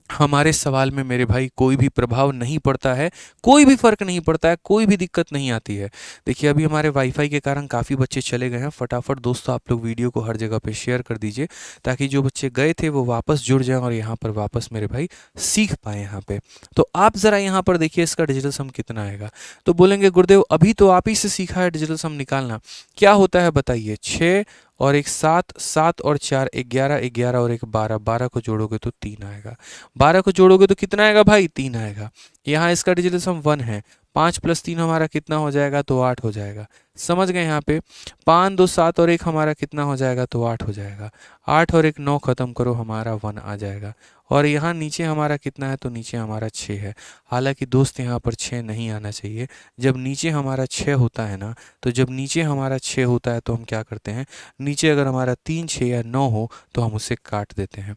हमारे सवाल में मेरे भाई कोई भी प्रभाव नहीं पड़ता है, कोई भी फ़र्क नहीं पड़ता है, कोई भी दिक्कत नहीं आती है। देखिए अभी हमारे वाईफ़ाई के कारण काफ़ी बच्चे चले गए हैं, फटाफट दोस्तों आप लोग वीडियो को हर जगह पे शेयर कर दीजिए ताकि जो बच्चे गए थे वो वापस जुड़ जाएँ और यहाँ पर वापस मेरे भाई सीख पाएँ यहाँ पे। तो आप ज़रा यहाँ पर देखिए इसका डिजिटल सम कितना आएगा। तो बोलेंगे गुरुदेव अभी तो आप ही से सीखा है डिजिटल सम निकालना, क्या होता है बताइए? 6 और एक 7, 7 और 4 11, 11 और एक 12, 12 को जोड़ोगे तो 3 आएगा। 12 को जोड़ोगे तो कितना आएगा भाई? 3 आएगा। यहाँ इसका डिजिटल सम 1 है। 5 + 3 हमारा कितना हो जाएगा? तो 8 हो जाएगा। समझ गए यहाँ पे? 5, 2, 7 और 1 हमारा कितना हो जाएगा? तो 8 हो जाएगा। 8 और 1 9 खत्म करो, हमारा 1 आ जाएगा। और यहाँ नीचे हमारा कितना है? तो नीचे हमारा 6 है। हालांकि दोस्त यहाँ पर 6 नहीं आना चाहिए। जब नीचे हमारा 6 होता है ना, तो जब नीचे हमारा 6 होता है तो हम क्या करते हैं? नीचे अगर हमारा 3, 6 या 9 हो तो हम उसे काट देते हैं।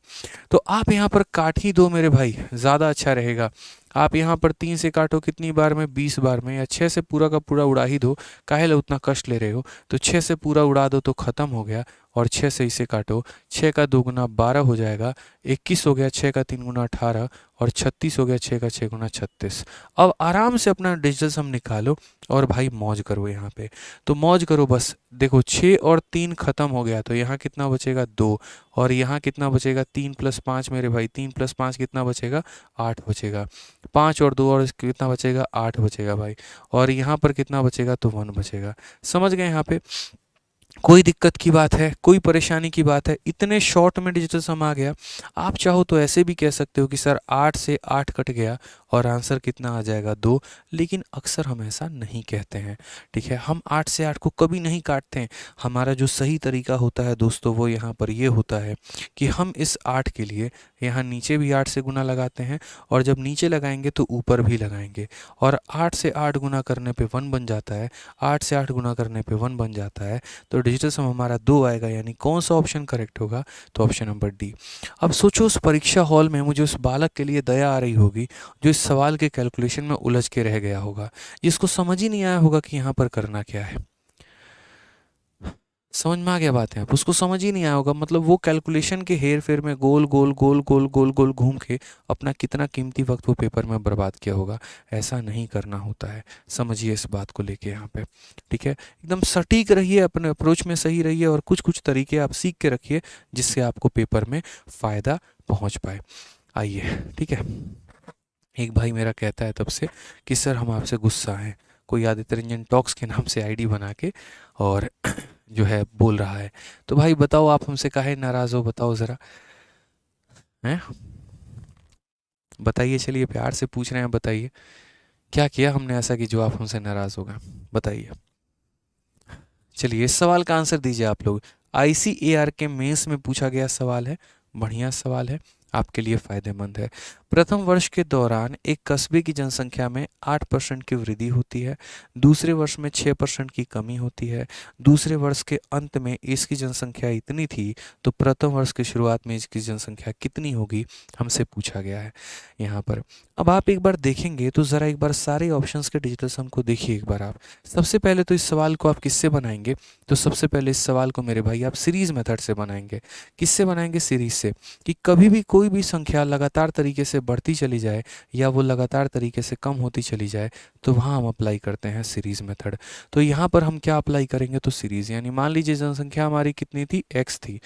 तो आप यहाँ पर काट ही दो मेरे भाई, ज़्यादा अच्छा रहेगा। आप यहाँ पर 3 से काटो कितनी बार में? 20 बार में। या 6 से पूरा का पूरा उड़ा ही दो, काहे ला उतना कष्ट ले रहे हो? तो 6 से पूरा उड़ा दो तो ख़त्म हो गया। और 6 से इसे काटो, 6 का 2 गुना 12 हो जाएगा, 21 हो गया, 6 का 3 गुना 18 और 36 हो गया, 6 का 6 गुना 36। अब आराम से अपना डिजिटल सम निकालो और भाई मौज करो यहाँ पे। तो मौज करो बस। देखो 6 और 3 खत्म हो गया तो यहाँ कितना बचेगा? 2। और यहाँ कितना बचेगा? 3 + 5 मेरे भाई, 3 + 5 कितना बचेगा? 8 बचेगा। 5 और 2 और कितना बचेगा? 8 बचेगा भाई। और यहाँ पर कितना बचेगा? तो 1 बचेगा। समझ गए यहाँ पे? कोई दिक्कत की बात है? कोई परेशानी की बात है? इतने शॉर्ट में डिजिटल सम आ गया। आप चाहो तो ऐसे भी कह सकते हो कि सर 8 से 8 कट गया और आंसर कितना आ जाएगा? 2। लेकिन अक्सर हम ऐसा नहीं कहते हैं, ठीक है? हम 8 से 8 को कभी नहीं काटते हैं। हमारा जो सही तरीका होता है दोस्तों वो यहाँ पर ये होता है कि हम इस 8 के लिए यहाँ नीचे भी 8 से गुना लगाते हैं और जब नीचे लगाएंगे तो ऊपर भी लगाएंगे। और 8 से 8 गुना करने पे 1 बन जाता है, 8 से 8 गुना करने पे 1 बन जाता है। तो डिजिटल सम हमारा 2 आएगा। यानी कौन सा ऑप्शन करेक्ट होगा? तो ऑप्शन नंबर डी। अब सोचो उस परीक्षा हॉल में मुझे उस बालक के लिए दया आ रही होगी जो इस सवाल के कैलकुलेशन में उलझ के रह गया होगा, जिसको समझ ही नहीं आया होगा कि यहाँ पर करना क्या है। समझ में आ गया बात है? आप उसको समझ ही नहीं आया होगा, मतलब वो कैलकुलेशन के हेर फेर में गोल गोल गोल गोल गोल गोल घूम के अपना कितना कीमती वक्त वो पेपर में बर्बाद किया होगा। ऐसा नहीं करना होता है, समझिए इस बात को लेके यहाँ पे, ठीक है? एकदम सटीक रहिए, अपने अप्रोच में सही रहिए और कुछ कुछ तरीके आप सीख के रखिए जिससे आपको पेपर में फ़ायदा पहुँच पाए। आइए, ठीक है? एक भाई मेरा कहता है तब से कि सर हम आपसे गुस्सा हैं, कोई आदित्य रंजन टॉक्स के नाम से आईडी बना के और जो है बोल रहा है। तो भाई बताओ आप हमसे काहे नाराज़ हो? बताओ ज़रा, हैं? बताइए, चलिए प्यार से पूछ रहे हैं, बताइए क्या किया हमने ऐसा कि जो आप हमसे नाराज़ हो गए? बताइए। चलिए इस सवाल का आंसर दीजिए आप लोग। आईसीएआर के मेंस में पूछा गया सवाल है, बढ़िया सवाल है, आपके लिए फ़ायदेमंद है। प्रथम वर्ष के दौरान एक कस्बे की जनसंख्या में 8% की वृद्धि होती है, दूसरे वर्ष में 6% की कमी होती है, दूसरे वर्ष के अंत में इसकी जनसंख्या इतनी थी, तो प्रथम वर्ष की शुरुआत में इसकी जनसंख्या कितनी होगी, हमसे पूछा गया है यहाँ पर। अब आप एक बार देखेंगे तो ज़रा एक बार सारे ऑप्शंस के डिजिटल सम को देखिए एक बार आप। सबसे पहले तो इस सवाल को आप किससे बनाएंगे? तो सबसे पहले इस सवाल को मेरे भाई आप सीरीज़ मेथड से बनाएंगे। किससे बनाएंगे? सीरीज़ से। कि कभी भी कोई भी संख्या लगातार तरीके से बढ़ती चली जाए या वो लगातार तरीके से कम होती चली जाए तो वहाँ हम अप्लाई करते हैं सीरीज़ मेथड। तो यहाँ पर हम क्या अप्लाई करेंगे? तो सीरीज़, यानी मान लीजिए जनसंख्या हमारी कितनी थी? x थी।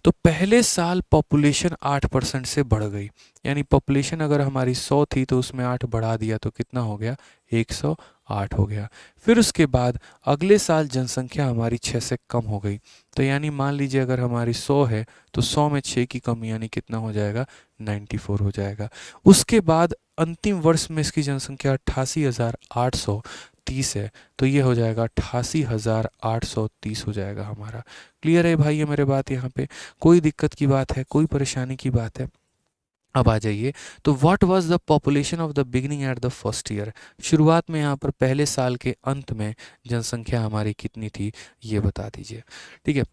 तो पहले साल पॉपुलेशन 8% से बढ़ गई, यानी पॉपुलेशन अगर हमारी 100 थी तो उसमें 8 बढ़ा दिया तो कितना हो गया? 108 हो गया। फिर उसके बाद अगले साल जनसंख्या हमारी 6 से कम हो गई, तो यानी मान लीजिए अगर हमारी 100 है तो 100 में 6 की कमी यानी कितना हो जाएगा? 94 हो जाएगा। उसके बाद अंतिम वर्ष में इसकी जनसंख्या 88,830 है, तो ये हो जाएगा 88,830 हो जाएगा हमारा। क्लियर है भाई ये मेरे बात? यहाँ पे कोई दिक्कत की बात है, कोई परेशानी की बात है? अब आ जाइए, तो what was the population of the beginning at the first year? शुरुआत में यहाँ पर पहले साल के अंत में जनसंख्या हमारी कितनी थी, ये बता दीजिए, ठीक है?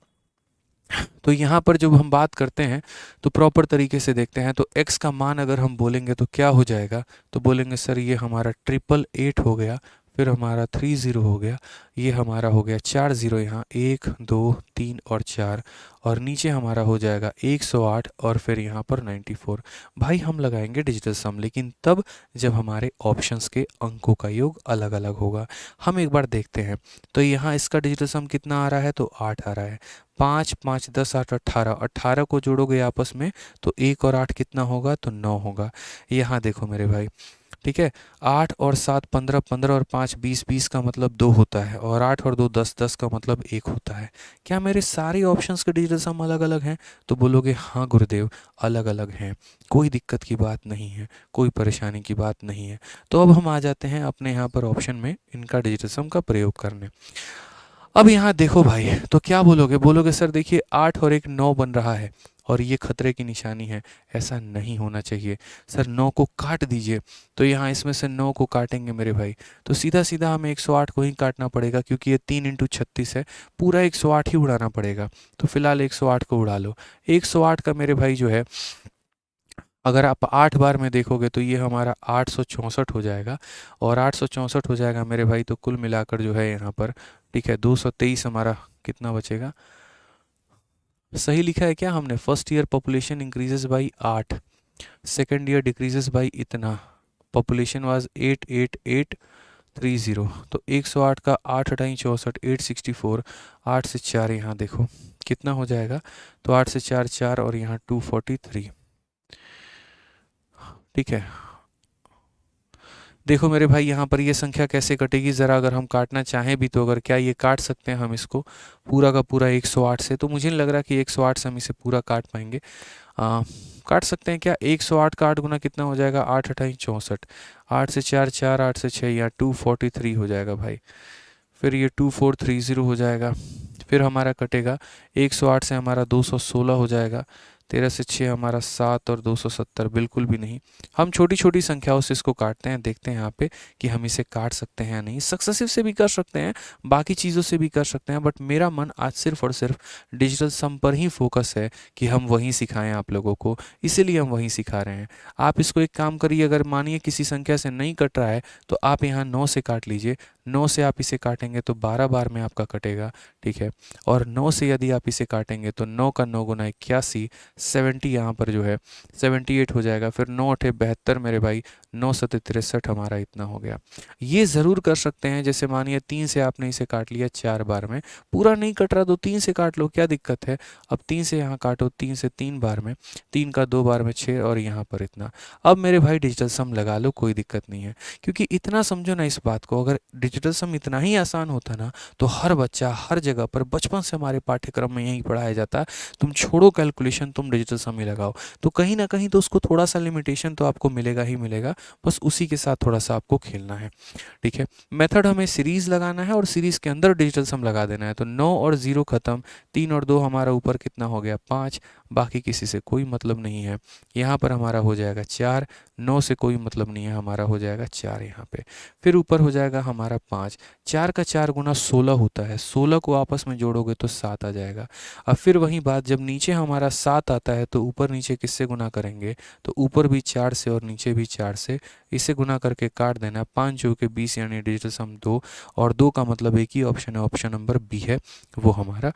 तो यहाँ पर जब हम बात करते हैं तो प्रॉपर तरीके से देखते हैं, तो x का मान अगर हम बोलेंगे तो क्या हो जाएगा? तो बोलेंगे सर ये हमारा 888 हो गया। फिर हमारा 3 ज़ीरो हो गया, ये हमारा हो गया 4 ज़ीरो, यहाँ 1 2 3 और 4, और नीचे हमारा हो जाएगा 108 और फिर यहाँ पर 94। भाई हम लगाएंगे डिजिटल सम, लेकिन तब जब हमारे ऑप्शंस के अंकों का योग अलग अलग होगा। हम एक बार देखते हैं, तो यहाँ इसका डिजिटल सम कितना आ रहा है, तो 8 आ रहा है। 5 5 10 8 18, 18 को जोड़ोगे आपस में तो 1 और 8 कितना होगा, तो 9 होगा। यहाँ देखो मेरे भाई, ठीक है, 8 और 7 15, 15 और 5 20, 20 का मतलब 2 होता है, और 8 और 2 10, 10 का मतलब 1 होता है। क्या मेरे सारे ऑप्शंस के डिजिटल सम अलग अलग हैं? तो बोलोगे हाँ गुरुदेव, अलग अलग हैं, कोई दिक्कत की बात नहीं है, कोई परेशानी की बात नहीं है। तो अब हम आ जाते हैं अपने यहाँ पर ऑप्शन में इनका डिजिटल सम का प्रयोग करने। अब यहाँ देखो भाई, तो क्या बोलोगे, बोलोगे सर देखिए 8 और 1 9 बन रहा है, और ये खतरे की निशानी है, ऐसा नहीं होना चाहिए। सर 9 को काट दीजिए, तो यहाँ इसमें से 9 को काटेंगे मेरे भाई, तो सीधा सीधा हमें 108 को ही काटना पड़ेगा, क्योंकि ये 3 इंटू 36 है, पूरा 108 ही उड़ाना पड़ेगा। तो फिलहाल 108 को उड़ा लो। 108 का मेरे भाई जो है, अगर आप 8 बार में देखोगे तो ये हमारा 864 हो जाएगा, और 864 हो जाएगा मेरे भाई, तो कुल मिलाकर जो है यहाँ पर, ठीक है, 223 हमारा कितना बचेगा, सही लिखा है क्या हमने? First year population increases by 8, second year decreases by इतना, पॉपुलेशन वाज 88830। तो 108 का 8 अठाई 64, 864, 8 से 4 यहाँ देखो कितना हो जाएगा, तो 8 से 4 4, और यहाँ 243। ठीक है, देखो मेरे भाई यहाँ पर ये संख्या कैसे कटेगी, ज़रा अगर हम काटना चाहें भी तो अगर क्या ये काट सकते हैं हम इसको पूरा का पूरा 108 से? तो मुझे नहीं लग रहा कि 108 से हम इसे पूरा काट पाएंगे। काट सकते हैं क्या? 108 का 8 गुना कितना हो जाएगा, 8 अठाई 64, 8 से 4 4, 8 से 6 या 243 हो जाएगा भाई, फिर ये 2430 हो जाएगा, फिर हमारा कटेगा 108 से हमारा 216 हो जाएगा, 13 से 6 हमारा 7, और 270 बिल्कुल भी नहीं। हम छोटी छोटी संख्याओं से इसको काटते हैं, देखते हैं यहाँ पे कि हम इसे काट सकते हैं या नहीं। सक्सेसिव से भी कर सकते हैं, बाकी चीज़ों से भी कर सकते हैं, बट मेरा मन आज सिर्फ और सिर्फ डिजिटल सम पर ही फोकस है कि हम वहीं सिखाएं आप लोगों को, इसीलिए हम वहीं सिखा रहे हैं। आप इसको एक काम करिए, अगर मानिए किसी संख्या से नहीं कट रहा है तो आप यहाँ 9 से काट लीजिए, 9 से आप इसे काटेंगे तो 12 बार में आपका कटेगा, ठीक है। और 9 से यदि आप इसे काटेंगे तो 9 का 9 गुना 81, 70 यहाँ पर जो है 78 हो जाएगा, फिर 9 अठे 72 मेरे भाई, 9 सते 63 हमारा इतना हो गया। ये ज़रूर कर सकते हैं, जैसे मानिए 3 से आपने इसे काट लिया 4 बार में, पूरा नहीं कट रहा तो 3 से काट लो, क्या दिक्कत है। अब 3 से यहाँ काटो, 3 से 3 बार में, 3 का 2 बार में 6, और यहाँ पर इतना। अब मेरे भाई डिजिटल सम लगा लो, कोई दिक्कत नहीं है, क्योंकि इतना समझो ना इस बात को, अगर डिजिटल सम इतना ही आसान होता ना तो हर बच्चा हर जगह पर बचपन से हमारे पाठ्यक्रम में यही पढ़ाया जाता है, तुम छोड़ो कैलकुलेशन, तुम डिजिटल सम ही लगाओ। तो कहीं ना कहीं तो उसको थोड़ा सा लिमिटेशन तो आपको मिलेगा ही मिलेगा, बस उसी के साथ थोड़ा सा आपको खेलना है, ठीक है। मेथड हमें सीरीज लगाना है और सीरीज के अंदर डिजिटल सम लगा देना है। तो 9 और 0 खत्म, 3 और 2 हमारा ऊपर कितना हो गया, 5, बाकी किसी से कोई मतलब नहीं है। यहाँ पर हमारा हो जाएगा 4, 9 से कोई मतलब नहीं है, हमारा हो जाएगा 4 यहाँ पे, फिर ऊपर हो जाएगा हमारा 5, 4 का 4 गुना 16 होता है, 16 को आपस में जोड़ोगे तो 7 आ जाएगा। अब फिर वही बात, जब नीचे हमारा 7 आता है तो ऊपर नीचे किससे गुना करेंगे, तो ऊपर भी 4 से और नीचे भी 4 से, इसे गुना करके काट देना, 5 जो कि 20, यानी डिजिटल सम 2, और 2 का मतलब एक ही ऑप्शन है, ऑप्शन नंबर बी है, वो हमारा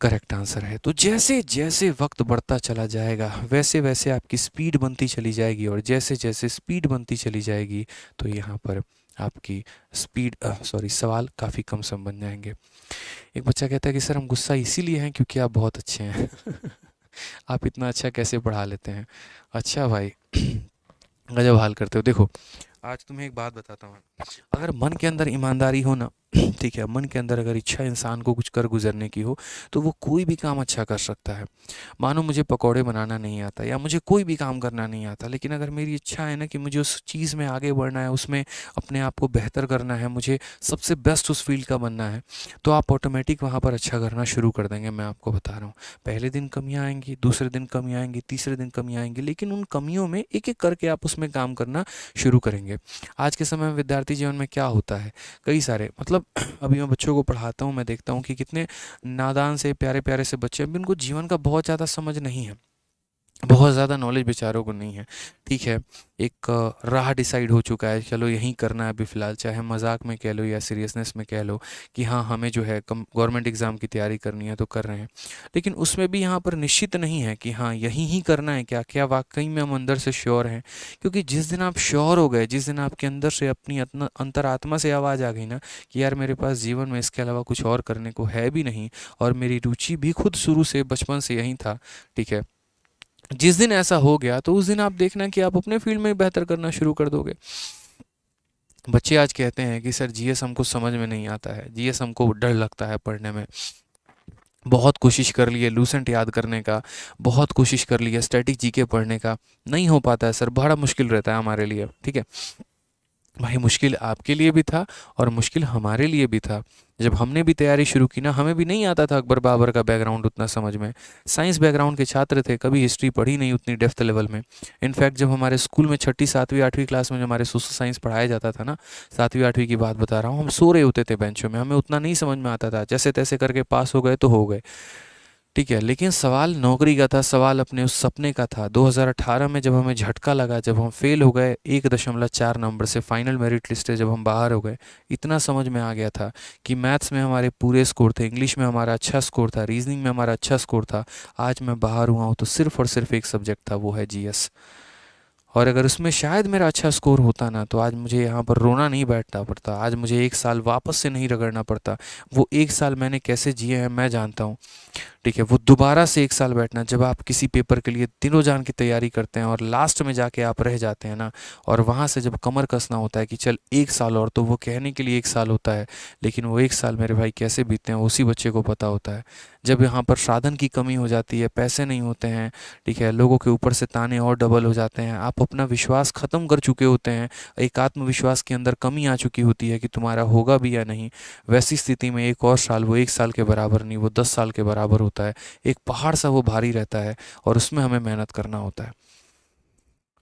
करेक्ट आंसर है। तो जैसे जैसे वक्त बढ़ता चला जाएगा वैसे वैसे आपकी स्पीड बनती चली जाएगी, और जैसे जैसे स्पीड बनती चली जाएगी तो यहाँ पर आपकी स्पीड सवाल काफ़ी कम सम बन जाएंगे। एक बच्चा कहता है कि सर हम गुस्सा इसीलिए हैं क्योंकि आप बहुत अच्छे हैं। आप इतना अच्छा कैसे पढ़ा लेते हैं? अच्छा भाई, गजब हाल करते हो। देखो आज तुम्हें एक बात बताता हूँ, अगर मन के अंदर ईमानदारी हो ना, ठीक है, मन के अंदर अगर इच्छा इंसान को कुछ कर गुजरने की हो तो वो कोई भी काम अच्छा कर सकता है। मानो मुझे पकौड़े बनाना नहीं आता या मुझे कोई भी काम करना नहीं आता, लेकिन अगर मेरी इच्छा है ना कि मुझे उस चीज़ में आगे बढ़ना है, उसमें अपने आप को बेहतर करना है, मुझे सबसे बेस्ट उस फील्ड का बनना है, तो आप ऑटोमेटिक वहाँ पर अच्छा करना शुरू कर देंगे। मैं आपको बता रहा हूँ, पहले दिन कमियाँ आएंगी, दूसरे दिन कमियाँ आएंगी, तीसरे दिन कमियाँ आएंगी, लेकिन उन कमियों में एक एक करके आप उसमें काम करना शुरू करेंगे। आज के समय में विद्यार्थी जीवन में क्या होता है, कई सारे मतलब अभी मैं बच्चों को पढ़ाता हूँ, मैं देखता हूँ कि कितने नादान से प्यारे प्यारे से बच्चे हैं, अभी उनको जीवन का बहुत ज़्यादा समझ नहीं है। बहुत ज़्यादा नॉलेज बेचारों को नहीं है। ठीक है, एक राह डिसाइड हो चुका है, चलो यहीं करना है अभी फ़िलहाल, चाहे मजाक में कह लो या सीरियसनेस में कह लो कि हाँ हमें जो है कम गवर्नमेंट एग्ज़ाम की तैयारी करनी है तो कर रहे हैं। लेकिन उसमें भी यहाँ पर निश्चित नहीं है कि हाँ यहीं ही करना है, क्या क्या वाकई में हम अंदर से श्योर हैं। क्योंकि जिस दिन आप श्योर हो गए, जिस दिन आपके अंदर से अपनी अंतरात्मा से आवाज़ आ गई ना कि यार मेरे पास जीवन में इसके अलावा कुछ और करने को है भी नहीं, और मेरी रुचि भी खुद शुरू से बचपन से यहीं था। ठीक है, जिस दिन ऐसा हो गया तो उस दिन आप देखना कि आप अपने फील्ड में बेहतर करना शुरू कर दोगे। बच्चे आज कहते हैं कि सर जीएस हमको समझ में नहीं आता है, जीएस हमको डर लगता है पढ़ने में। बहुत कोशिश कर ली है लूसेंट याद करने का, बहुत कोशिश कर ली है स्टैटिक जीके पढ़ने का, नहीं हो पाता है सर, बड़ा मुश्किल रहता है हमारे लिए। ठीक है भाई, मुश्किल आपके लिए भी था और मुश्किल हमारे लिए भी था। जब हमने भी तैयारी शुरू की ना, हमें भी नहीं आता था अकबर बाबर का बैकग्राउंड उतना समझ में। साइंस बैकग्राउंड के छात्र थे, कभी हिस्ट्री पढ़ी नहीं उतनी डेप्थ लेवल में। इनफैक्ट जब हमारे स्कूल में छठी सातवीं आठवीं क्लास में जब हमारे सोशल साइंस पढ़ाया जाता था ना, सातवीं आठवीं की बात बता रहा हूँ, हम सो रहे होते थे बेंचों में, हमें उतना नहीं समझ में आता था, जैसे तैसे करके पास हो गए तो हो गए। ठीक है, लेकिन सवाल नौकरी का था, सवाल अपने उस सपने का था। 2018 में जब हमें झटका लगा, जब हम फेल हो गए 1.4 नंबर से, फाइनल मेरिट लिस्ट से जब हम बाहर हो गए, इतना समझ में आ गया था कि मैथ्स में हमारे पूरे स्कोर थे, इंग्लिश में हमारा अच्छा स्कोर था, रीजनिंग में हमारा अच्छा स्कोर था। आज मैं बाहर हुआ हूँ तो सिर्फ और सिर्फ एक सब्जेक्ट था, वो है जीएस। और अगर उसमें शायद मेरा अच्छा स्कोर होता ना, तो आज मुझे यहाँ पर रोना नहीं बैठना पड़ता, आज मुझे एक साल वापस से नहीं रगड़ना पड़ता। वो एक साल मैंने कैसे जिए हैं मैं जानता हूँ। ठीक है, वो दोबारा से एक साल बैठना, जब आप किसी पेपर के लिए दिनों जान की तैयारी करते हैं और लास्ट में जाके आप रह जाते हैं ना, और वहाँ से जब कमर कसना होता है कि चल एक साल और, तो वो कहने के लिए एक साल होता है, लेकिन वो एक साल मेरे भाई कैसे बीतते हैं उसी बच्चे को पता होता है। जब यहाँ पर साधन की कमी हो जाती है, पैसे नहीं होते हैं, ठीक है, लोगों के ऊपर से ताने और डबल हो जाते हैं, आप अपना विश्वास ख़त्म कर चुके होते हैं, एक आत्मविश्वास के अंदर कमी आ चुकी होती है कि तुम्हारा होगा भी या नहीं, वैसी स्थिति में एक और साल वो एक साल के बराबर नहीं, वो 10 साल के बराबर होता है। एक पहाड़ सा वो भारी रहता है और उसमें हमें मेहनत करना होता है।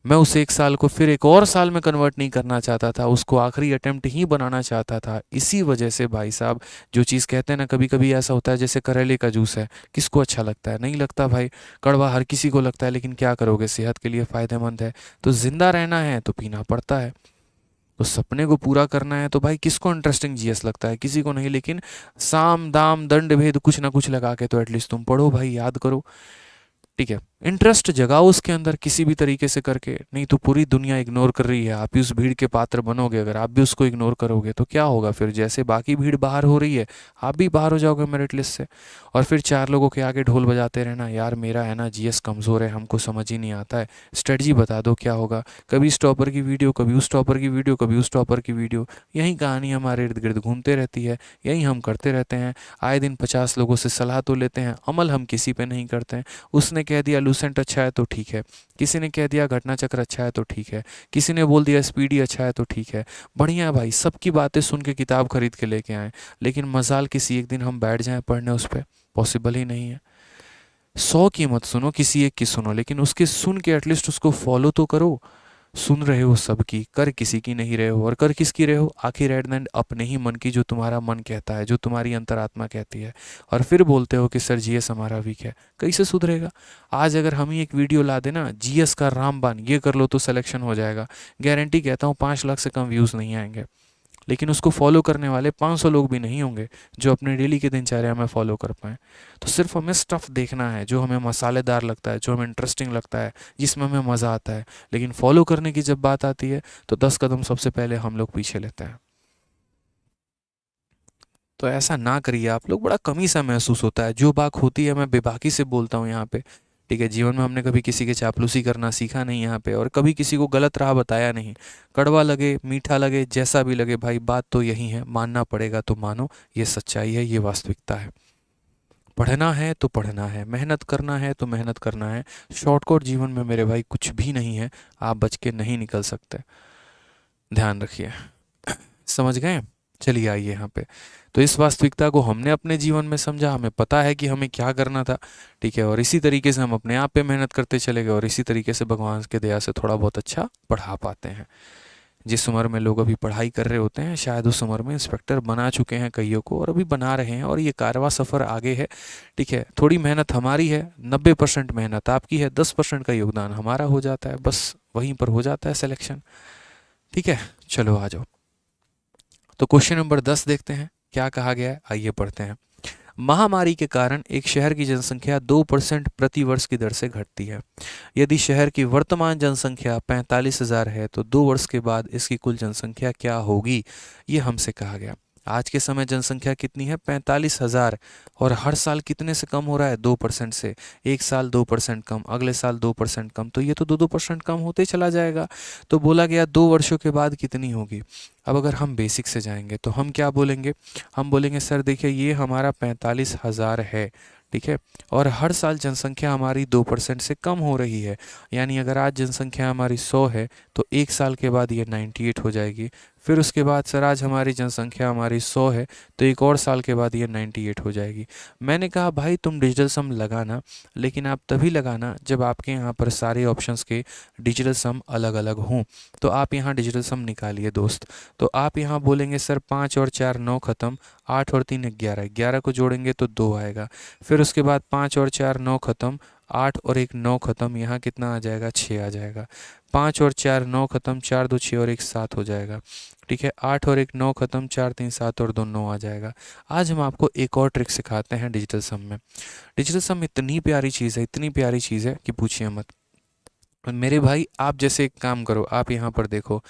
मैं उस एक साल को फिर एक और साल में कन्वर्ट नहीं करना चाहता था, उसको आखिरी अटेम्प्ट ही बनाना चाहता था। इसी वजह से भाई साहब, जो चीज़ कहते हैं ना, कभी कभी ऐसा होता है जैसे करेले का जूस है, किसको अच्छा लगता है? नहीं लगता भाई, कड़वा हर किसी को लगता है, लेकिन क्या करोगे, सेहत के लिए फ़ायदेमंद है तो जिंदा रहना है तो पीना पड़ता है। तो सपने को पूरा करना है तो भाई किसको इंटरेस्टिंग जीएस लगता है? किसी को नहीं, लेकिन साम दाम दंड भेद कुछ ना कुछ लगा के तो एटलीस्ट तुम पढ़ो भाई, याद करो। ठीक है, इंटरेस्ट जगाओ उसके अंदर किसी भी तरीके से करके, नहीं तो पूरी दुनिया इग्नोर कर रही है, आप भी उस भीड़ के पात्र बनोगे। अगर आप भी उसको इग्नोर करोगे तो क्या होगा फिर? जैसे बाकी भीड़ बाहर हो रही है, आप भी बाहर हो जाओगे मेरिट लिस्ट से, और फिर चार लोगों के आगे ढोल बजाते रहना, यार मेरा है ना जीएस कमज़ोर है, हमको समझ ही नहीं आता है, स्ट्रेटजी बता दो क्या होगा। कभी इस टॉपर की वीडियो, कभी उस टॉपर की वीडियो, कभी उस टॉपर की वीडियो, यही कहानी हमारे इर्द गिर्द घूमते रहती है, यही हम करते रहते हैं। आए दिन 50 लोगों से सलाह तो लेते हैं, अमल हम किसी पे नहीं करते हैं। उसने कह दिया लूसेंट अच्छा है तो ठीक है, किसी ने कह दिया घटना चक्र अच्छा है तो ठीक है, किसी ने बोल दिया स्पीडी अच्छा है तो ठीक है, बढ़िया है भाई, सबकी बातें सुन के किताब खरीद के लेके आए, लेकिन मजाल किसी एक दिन हम बैठ जाएं पढ़ने उस पर, पॉसिबल ही नहीं है। 100 की मत सुनो, किसी एक की सुनो, लेकिन उसके सुन के एटलीस्ट उसको फॉलो तो करो। सुन रहे हो सबकी, कर किसी की नहीं रहे हो, और कर किसकी रहे हो? आखिर एट द एंड अपने ही मन की, जो तुम्हारा मन कहता है, जो तुम्हारी अंतरात्मा कहती है। और फिर बोलते हो कि सर जीएस हमारा वीक है, कैसे सुधरेगा? आज अगर हम ही एक वीडियो ला देना, जीएस का रामबाण ये कर लो तो सिलेक्शन हो जाएगा, गारंटी कहता हूँ 5 लाख से कम व्यूज़ नहीं आएंगे। लेकिन उसको फॉलो करने वाले 500 लोग भी नहीं होंगे जो अपने डेली के दिनचर्या में फॉलो कर पाएँ। तो सिर्फ हमें स्टफ़ देखना है जो हमें मसालेदार लगता है, जो हमें इंटरेस्टिंग लगता है, जिसमें हमें मज़ा आता है। लेकिन फॉलो करने की जब बात आती है तो 10 कदम सबसे पहले हम लोग पीछे लेते हैं। तो ऐसा ना करिए आप लोग, बड़ा कमी सा महसूस होता है। जो बात होती है मैं बेबाकी से बोलता हूँ यहाँ पे। ठीक है, जीवन में हमने कभी किसी के चापलूसी करना सीखा नहीं यहाँ पे, और कभी किसी को गलत राह बताया नहीं। कड़वा लगे मीठा लगे जैसा भी लगे भाई, बात तो यही है, मानना पड़ेगा तो मानो, ये सच्चाई है, ये वास्तविकता है। पढ़ना है तो पढ़ना है, मेहनत करना है तो मेहनत करना है। शॉर्टकट जीवन में मेरे भाई कुछ भी नहीं है, आप बच के नहीं निकल सकते, ध्यान रखिए। समझ गए? चलिए आइए यहाँ पे। तो इस वास्तविकता को हमने अपने जीवन में समझा, हमें पता है कि हमें क्या करना था। ठीक है, और इसी तरीके से हम अपने आप पे मेहनत करते चले गए, और इसी तरीके से भगवान के दया से थोड़ा बहुत अच्छा पढ़ा पाते हैं। जिस उम्र में लोग अभी पढ़ाई कर रहे होते हैं, शायद उस उम्र में इंस्पेक्टर बना चुके हैं कईयों को, और अभी बना रहे हैं, और ये कारवां सफ़र आगे है। ठीक है, थोड़ी मेहनत हमारी है, 90% मेहनत आपकी है, 10% का योगदान हमारा हो जाता है, बस वहीं पर हो जाता है सिलेक्शन। ठीक है, चलो आ जाओ। तो क्वेश्चन नंबर 10 देखते हैं क्या कहा गया है, आइए पढ़ते हैं। महामारी के कारण एक शहर की जनसंख्या 2% प्रति वर्ष की दर से घटती है। यदि शहर की वर्तमान जनसंख्या 45,000 है तो 2 वर्ष के बाद इसकी कुल जनसंख्या क्या होगी, ये हमसे कहा गया। आज के समय जनसंख्या कितनी है, 45,000, और हर साल कितने से कम हो रहा है, 2% से। एक साल 2% कम, अगले साल 2% कम, तो ये तो 2% कम होते चला जाएगा। तो बोला गया 2 वर्षों के बाद कितनी होगी। अब अगर हम बेसिक से जाएंगे तो हम क्या बोलेंगे, हम बोलेंगे सर देखिए ये हमारा 45,000 है, ठीक है, और हर साल जनसंख्या हमारी 2% से कम हो रही है। यानी अगर आज जनसंख्या हमारी 100 है तो एक साल के बाद ये 98 हो जाएगी। फिर उसके बाद सर आज हमारी जनसंख्या हमारी 100 है तो एक और साल के बाद ये 98 हो जाएगी। मैंने कहा भाई तुम डिजिटल सम लगाना, लेकिन आप तभी लगाना जब आपके यहाँ पर सारे ऑप्शंस के डिजिटल सम अलग अलग हों। तो आप यहाँ डिजिटल सम निकालिए दोस्त। तो आप यहाँ बोलेंगे सर 5 और 4 9 ख़त्म, 8 और 3 11, 11 को जोड़ेंगे तो 2 आएगा। फिर उसके बाद 5 और 4 9 ख़त्म, 8 और 1 9 ख़त्म, यहाँ कितना आ जाएगा, 6 आ जाएगा। 5 और 4 9 ख़त्म, 4 2 6 और 1 7 हो जाएगा। ठीक है, 8 और 1 9 ख़त्म, 4 3 7 और 2 9 आ जाएगा। आज हम आपको एक और ट्रिक सिखाते हैं डिजिटल सम में। डिजिटल सम इतनी प्यारी चीज़ है, इतनी प्यारी चीज़ है कि पूछिए मत। मेरे भाई आप जैसे एक काम करो, आप यहाँ पर देखो,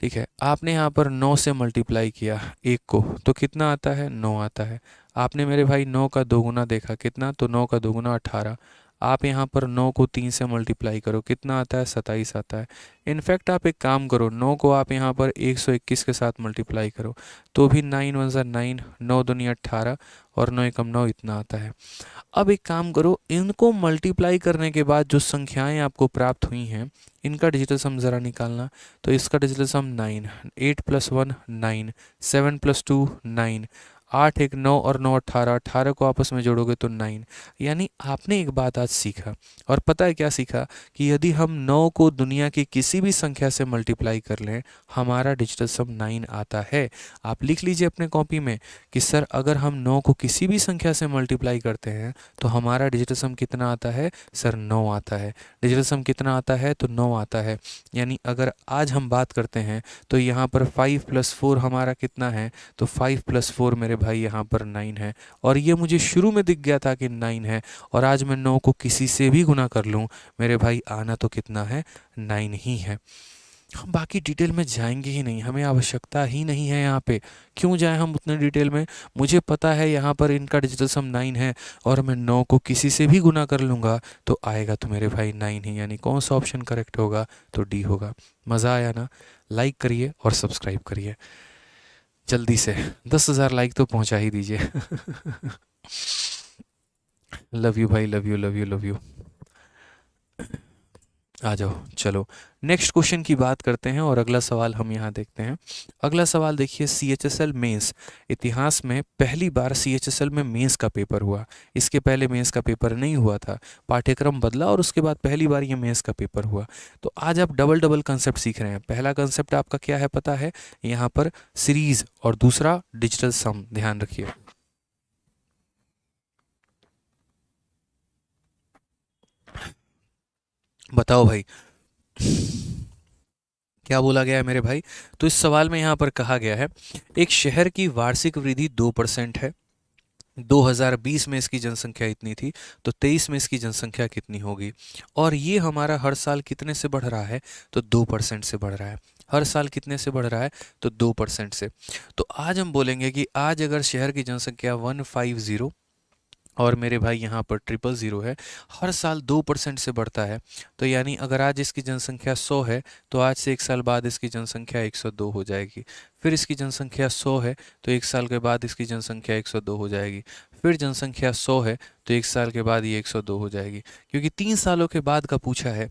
ठीक है, आपने यहाँ पर 9 से मल्टीप्लाई किया एक को तो कितना आता है, 9 आता है। आपने मेरे भाई 9 का दोगुना देखा कितना, तो 9 का दोगुना 18। आप यहाँ पर 9 को 3 से मल्टीप्लाई करो कितना आता है, 27 आता है। इनफैक्ट आप एक काम करो, 9 को आप यहाँ पर 121 के साथ मल्टीप्लाई करो तो भी 9 1 ज़ा 9, 9 दूनी 18 और 9 एकम 9 इतना आता है। अब एक काम करो, इनको मल्टीप्लाई करने के बाद जो संख्याएं आपको प्राप्त हुई हैं इनका डिजिटल सम ज़रा निकालना। तो इसका डिजिटल सम 9, 8 + 1 9, 7 + 2 9, 8 1 9 और 9 18, 18 को आपस में जोड़ोगे तो 9। यानी आपने एक बात आज सीखा, और पता है क्या सीखा, कि यदि हम 9 को दुनिया की किसी भी संख्या से मल्टीप्लाई कर लें हमारा डिजिटल सम 9 आता है। आप लिख लीजिए अपने कॉपी में कि सर अगर हम 9 को किसी भी संख्या से मल्टीप्लाई करते हैं तो हमारा डिजिटल सम कितना आता है, सर 9 आता है। डिजिटल सम कितना आता है, तो 9 आता है। यानी अगर आज हम बात करते हैं तो यहाँ पर 5 + 4 हमारा कितना है, तो 5 + 4 मेरे भाई यहाँ पर 9 है। और ये मुझे शुरू में दिख गया था कि 9 है, और आज मैं 9 को किसी से भी गुना कर लूँ मेरे भाई आना तो कितना है, 9 ही है। हम बाकी डिटेल में जाएंगे ही नहीं, हमें आवश्यकता ही नहीं है यहाँ पे। क्यों जाएं हम उतने डिटेल में, मुझे पता है यहाँ पर इनका डिजिटल सम 9 है, और मैं 9 को किसी से भी गुना कर लूँगा तो आएगा तो मेरे भाई 9 ही। यानी कौन सा ऑप्शन करेक्ट होगा, तो डी होगा। मज़ा आया ना? लाइक करिए और सब्सक्राइब करिए जल्दी से, 10,000 लाइक तो पहुँचा ही दीजिए। लव यू भाई, love you love you love you. आ जाओ, चलो नेक्स्ट क्वेश्चन की बात करते हैं और अगला सवाल हम यहाँ देखते हैं। अगला सवाल देखिए, CHSL मेंस, इतिहास में पहली बार CHSL में मेंस का पेपर हुआ। इसके पहले मेंस का पेपर नहीं हुआ था, पाठ्यक्रम बदला और उसके बाद पहली बार ये मेंस का पेपर हुआ। तो आज आप डबल डबल कंसेप्ट सीख रहे हैं। पहला कंसेप्ट आपका क्या है पता है, यहाँ पर सीरीज, और दूसरा डिजिटल सम। ध्यान रखिए। बताओ भाई क्या बोला गया है मेरे भाई। तो इस सवाल में यहाँ पर कहा गया है, एक शहर की वार्षिक वृद्धि 2% है। 2020 में इसकी जनसंख्या इतनी थी, तो 23 में इसकी जनसंख्या कितनी होगी। और ये हमारा हर साल कितने से बढ़ रहा है, तो 2% से बढ़ रहा है। हर साल कितने से बढ़ रहा है, तो 2% से। तो आज हम बोलेंगे कि आज अगर शहर की जनसंख्या 150 और मेरे भाई यहाँ पर 000 है, हर साल 2% से बढ़ता है। तो यानी अगर आज इसकी जनसंख्या 100 है तो आज से एक साल बाद इसकी जनसंख्या 102 हो जाएगी। फिर इसकी जनसंख्या 100 है तो एक साल के बाद इसकी जनसंख्या 102 हो जाएगी। फिर जनसंख्या 100 है तो एक साल के बाद ये 102 हो जाएगी। क्योंकि 3 सालों के बाद का पूछा है,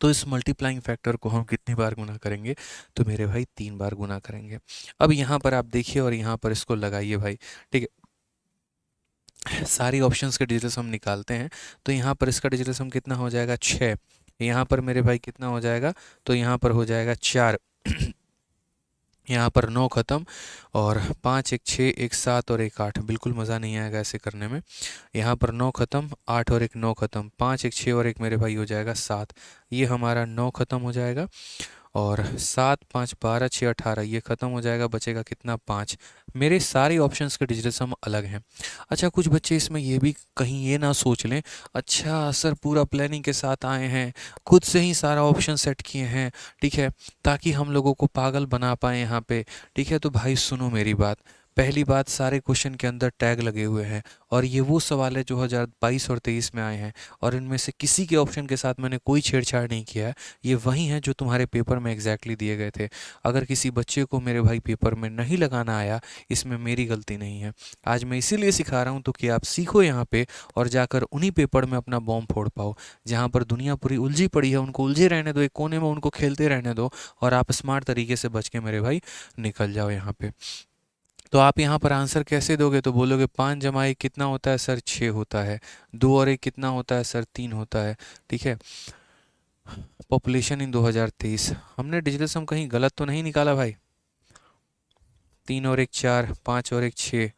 तो इस मल्टीप्लाइंग फैक्टर को हम कितनी बार गुना करेंगे, तो मेरे भाई 3 बार गुना करेंगे। अब यहाँ पर आप देखिए और यहाँ पर इसको लगाइए भाई, ठीक है। सारी ऑप्शंस के डिजिटल सम निकालते हैं। तो यहाँ पर इसका डिजिटल सम कितना हो जाएगा, 6। यहाँ पर मेरे भाई कितना हो जाएगा, तो यहाँ पर हो जाएगा 4। यहाँ पर 9 खत्म और 5 1 6 1 7 और 1 8, बिल्कुल मज़ा नहीं आएगा ऐसे करने में। यहाँ पर 9 खत्म, 8 और 1 9 खत्म, 5 1 6 और 1 मेरे भाई हो जाएगा 7। ये हमारा 9 खत्म हो जाएगा और 7 5 12 6 18, ये ख़त्म हो जाएगा, बचेगा कितना 5। मेरे सारे ऑप्शंस के डिजिटल सम अलग हैं। अच्छा, कुछ बच्चे इसमें ये भी कहीं ये ना सोच लें, अच्छा सर पूरा प्लानिंग के साथ आए हैं, खुद से ही सारा ऑप्शन सेट किए हैं, ठीक है, ताकि हम लोगों को पागल बना पाएँ यहाँ पे, ठीक है। तो भाई सुनो मेरी बात, पहली बात, सारे क्वेश्चन के अंदर टैग लगे हुए हैं और ये वो सवाल है जो 2022 और 23 में आए हैं और इनमें से किसी के ऑप्शन के साथ मैंने कोई छेड़छाड़ नहीं किया है। ये वही हैं जो तुम्हारे पेपर में एग्जैक्टली दिए गए थे। अगर किसी बच्चे को मेरे भाई पेपर में नहीं लगाना आया, इसमें मेरी गलती नहीं है। आज मैं इसीलिए सिखा रहा हूँ तो कि आप सीखो यहाँ पे और जाकर उन्हीं पेपर में अपना बॉम्ब फोड़ पाओ। जहाँ पर दुनिया पूरी उलझी पड़ी है उनको उलझे रहने दो, एक कोने में उनको खेलते रहने दो और आप स्मार्ट तरीके से बच के मेरे भाई निकल जाओ यहाँ पे। तो आप यहाँ पर आंसर कैसे दोगे, तो बोलोगे 5 जमा 1 कितना होता है सर, 6 होता है। 2 और 1 कितना होता है सर, 3 होता है, ठीक है। पॉपुलेशन इन 2023, हमने डिजिटल सम कहीं गलत तो नहीं निकाला भाई। 3 और 1 4, 5 और 1 6,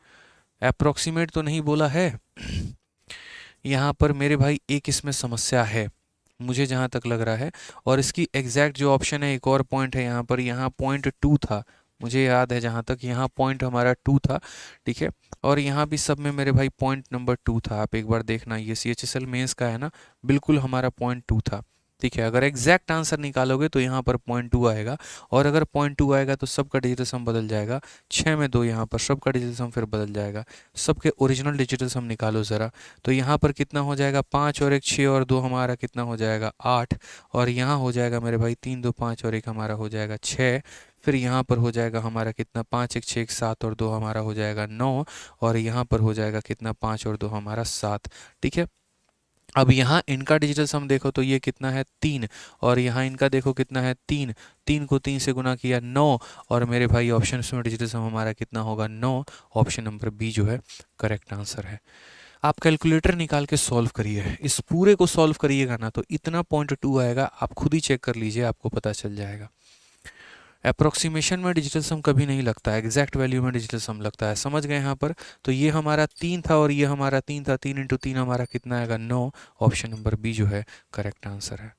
अप्रोक्सीमेट तो नहीं बोला है। यहाँ पर मेरे भाई एक इसमें समस्या है मुझे जहाँ तक लग रहा है, और इसकी एग्जैक्ट जो ऑप्शन है, एक और पॉइंट है यहाँ पर, यहाँ पॉइंट 2 था मुझे याद है जहाँ तक, यहाँ पॉइंट हमारा 2 था, ठीक है। और यहाँ भी सब में मेरे भाई पॉइंट नंबर 2 था, आप एक बार देखना, ये CHSL मेंस का है ना, बिल्कुल हमारा पॉइंट 2 था, ठीक है। अगर एग्जैक्ट आंसर निकालोगे तो यहाँ पर पॉइंट 2 आएगा, और अगर पॉइंट 2 आएगा तो सबका डिजिटल सम बदल जाएगा। 6 में 2 यहाँ पर, सबका डिजिटल सम फिर बदल जाएगा। सबके ओरिजिनल डिजिटल सम निकालो ज़रा, तो यहाँ पर कितना हो जाएगा, 5 और 1 6 और 2 हमारा कितना हो जाएगा 8, और यहाँ हो जाएगा मेरे भाई 3 2 5 और 1 हमारा हो जाएगा 6। फिर यहाँ पर हो जाएगा हमारा कितना, 5 1 6 1 7 और 2 हमारा हो जाएगा 9, और यहाँ पर हो जाएगा कितना, 5 और 2 हमारा 7, ठीक है। अब यहाँ इनका डिजिटल सम देखो तो ये कितना है 3, और यहाँ इनका देखो कितना है 3, 3 को 3 से गुना किया 9, और मेरे भाई ऑप्शन में डिजिटल सम हमारा कितना होगा 9। ऑप्शन नंबर बी जो है करेक्ट आंसर है। आप कैलकुलेटर निकाल के सॉल्व करिए, इस पूरे को सॉल्व करिएगा ना तो इतना पॉइंट 2 आएगा, आप खुद ही चेक कर लीजिए, आपको पता चल जाएगा। अप्रोक्सीमेशन में डिजिटल सम कभी नहीं लगता, एग्जैक्ट वैल्यू में डिजिटल सम लगता है, समझ गए यहाँ पर। तो ये हमारा 3 था और ये हमारा 3 था, 3 इंटू 3 हमारा कितना आएगा 9। ऑप्शन नंबर बी जो है करेक्ट आंसर है,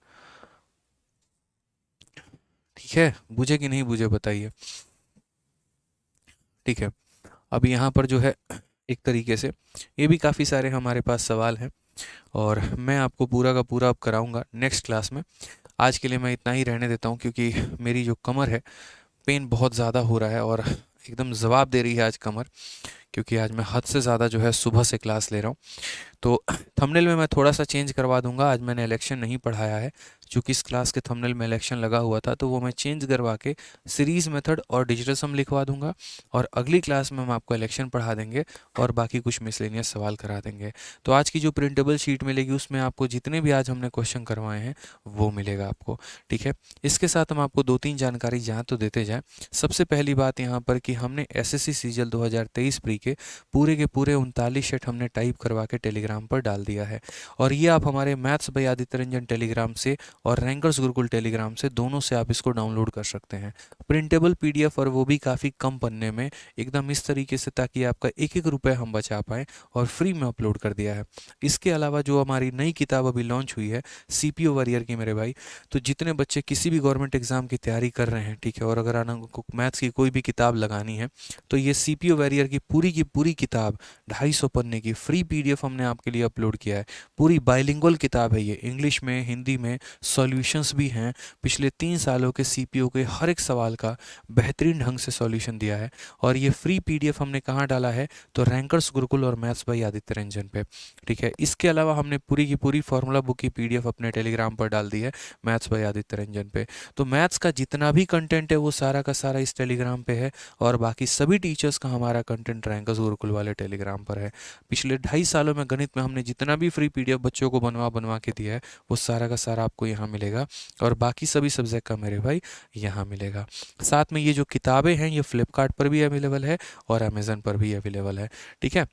ठीक है। बुझे कि नहीं बुझे बताइए, ठीक है। अब यहाँ पर जो है एक तरीके से ये भी काफ़ी सारे हमारे पास सवाल हैं और मैं आपको पूरा का पूरा अब कराऊंगा नेक्स्ट क्लास में। आज के लिए मैं इतना ही रहने देता हूँ क्योंकि मेरी जो कमर है पेन बहुत ज़्यादा हो रहा है और एकदम जवाब दे रही है आज कमर, क्योंकि आज मैं हद से ज़्यादा जो है सुबह से क्लास ले रहा हूँ। तो थंबनेल में मैं थोड़ा सा चेंज करवा दूंगा, आज मैंने इलेक्शन नहीं पढ़ाया है, चूँकि इस क्लास के थंबनेल में इलेक्शन लगा हुआ था तो वो मैं चेंज करवा के सीरीज़ मेथड और डिजिटल सम लिखवा दूंगा, और अगली क्लास में हम आपको इलेक्शन पढ़ा देंगे और बाकी कुछ मिसलेनियस सवाल करा देंगे। तो आज की जो प्रिंटेबल शीट मिलेगी उसमें आपको जितने भी आज हमने क्वेश्चन करवाए हैं वो मिलेगा आपको, ठीक है। इसके साथ हम आपको 2-3 जानकारी जहाँ तो देते जाएँ। सबसे पहली बात यहाँ पर कि हमने SSC सीजल 2023 प्री के पूरे 39 सेट हमने टाइप करवा के टेलीग्राम पर डाल दिया है, और ये आप हमारे maths by Aditya Ranjan Telegram से और रैंकर्स गुरुकुल टेलीग्राम से, दोनों से आप इसको डाउनलोड कर सकते हैं। प्रिंटेबल PDF और वो भी काफ़ी कम पन्ने में, एकदम इस तरीके से ताकि आपका एक एक रुपये हम बचा पाएँ, और फ्री में अपलोड कर दिया है। इसके अलावा जो हमारी नई किताब अभी लॉन्च हुई है CPO वॉरियर की मेरे भाई, तो जितने बच्चे किसी भी गवर्नमेंट एग्जाम की तैयारी कर रहे हैं, ठीक है, और अगर आपको मैथ्स की कोई भी किताब लगानी है तो ये CPO वॉरियर की पूरी किताब 250 पन्ने की फ्री PDF हमने आपके लिए अपलोड किया है। पूरी बाइलिंगुअल किताब है ये, इंग्लिश में हिंदी में सॉल्यूशंस भी हैं। पिछले 3 सालों के CPO के हर एक सवाल का बेहतरीन ढंग से सॉल्यूशन दिया है, और ये फ्री PDF हमने कहाँ डाला है, तो रैंकर्स गुरुकुल और मैथ्स बाय आदित्य रंजन पे, ठीक है। इसके अलावा हमने पूरी की पूरी फॉर्मूला बुक की PDF अपने टेलीग्राम पर डाल दी है मैथ्स बाय आदित्य रंजन पे। तो मैथ्स का जितना भी कंटेंट है वो सारा का सारा इस टेलीग्राम पे है, और बाकी सभी टीचर्स का हमारा कंटेंट रैंकर्स गुरुकुल वाले टेलीग्राम पर है। पिछले 2.5 सालों में गणित में हमने जितना भी फ्री PDF बच्चों को बनवा के दिया है वो सारा का सारा आपको यहाँ मिलेगा, और बाकी सभी सब्जेक्ट का मेरे भाई यहाँ मिलेगा। साथ में ये जो किताबें हैं ये फ्लिपकार्ट पर भी अवेलेबल है और अमेज़न पर भी अवेलेबल है, ठीक है।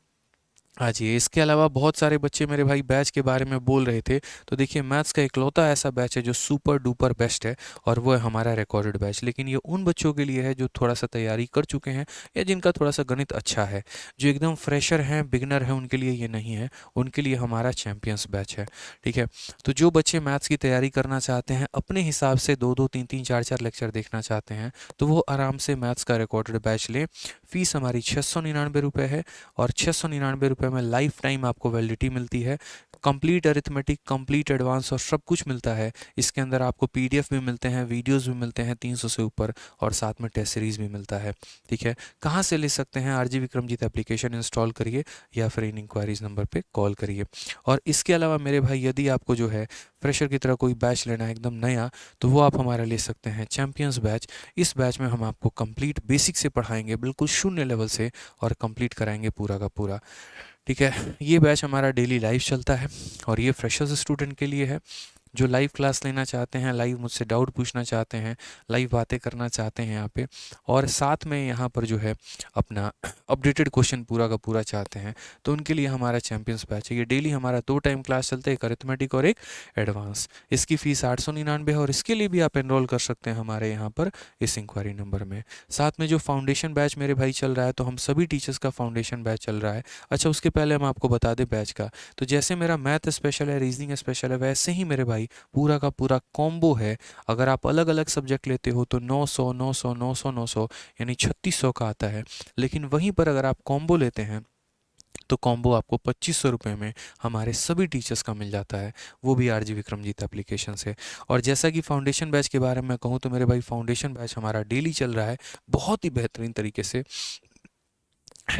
हाँ जी, इसके अलावा बहुत सारे बच्चे मेरे भाई बैच के बारे में बोल रहे थे। तो देखिए मैथ्स का इकलौता ऐसा बैच है जो सुपर डुपर बेस्ट है, और वो है हमारा रिकॉर्डेड बैच। लेकिन ये उन बच्चों के लिए है जो थोड़ा सा तैयारी कर चुके हैं या जिनका थोड़ा सा गणित अच्छा है। जो एकदम फ्रेशर हैं, बिगिनर हैं, उनके लिए ये नहीं है। उनके लिए हमारा चैंपियंस बैच है। ठीक है। तो जो बच्चे मैथ्स की तैयारी करना चाहते हैं, अपने हिसाब से 2-2 3-3 4-4 लेक्चर देखना चाहते हैं, तो वो आराम से मैथ्स का रिकॉर्डेड बैच लें। फ़ीस हमारी 699 है, और 699 में लाइफ टाइम आपको वैलिडिटी मिलती है। कंप्लीट अरिथमेटिक, कंप्लीट एडवांस और सब कुछ मिलता है। इसके अंदर आपको पीडीएफ भी मिलते हैं, वीडियोस भी मिलते हैं 300 से ऊपर, और साथ में टेस्ट सीरीज भी मिलता है। ठीक है। कहाँ से ले सकते हैं? आरजी विक्रमजीत एप्लीकेशन इंस्टॉल करिए, या फिर इन इंक्वायरीज नंबर पे कॉल करिए। और इसके अलावा मेरे भाई, यदि आपको जो है फ्रेशर की तरह कोई बैच लेना है एकदम नया, तो वो आप हमारा ले सकते हैं चैंपियंस बैच। इस बैच में हम आपको कंप्लीट बेसिक से पढ़ाएंगे, बिल्कुल शून्य लेवल से, और कंप्लीट कराएंगे पूरा का पूरा। ठीक है। ये बैच हमारा डेली लाइव चलता है, और ये फ्रेशर्स स्टूडेंट के लिए है जो लाइव क्लास लेना चाहते हैं, लाइव मुझसे डाउट पूछना चाहते हैं, लाइव बातें करना चाहते हैं यहाँ पे, और साथ में यहाँ पर जो है अपना अपडेटेड क्वेश्चन पूरा का पूरा चाहते हैं, तो उनके लिए हमारा चैंपियंस बैच है। ये डेली हमारा 2 टाइम क्लास चलता है, एक अरिथमेटिक और एक एडवांस। इसकी फ़ीस 899 है, और इसके लिए भी आप एनरोल कर सकते हैं हमारे यहाँ पर इस इंक्वायरी नंबर में। साथ में जो फाउंडेशन बैच मेरे भाई चल रहा है, तो हम सभी टीचर्स का फाउंडेशन बैच चल रहा है। अच्छा, उसके पहले हम आपको बता दें बैच का, तो जैसे मेरा मैथ स्पेशल है, रीजनिंग स्पेशल है, वैसे ही मेरे भाई पूरा का पूरा कॉम्बो है। अगर आप अलग अलग सब्जेक्ट लेते हो तो 900 900 900 900 यानी 3600 का आता है। लेकिन वहीं पर अगर आप कॉम्बो लेते हैं, तो कॉम्बो आपको 2500 रुपये में हमारे सभी टीचर्स का मिल जाता है, वो भी आरजी विक्रमजीत एप्लीकेशन से। और जैसा कि फाउंडेशन बैच के बारे में कहूँ, तो मेरे भाई फाउंडेशन बैच हमारा डेली चल रहा है, बहुत ही बेहतरीन तरीके से।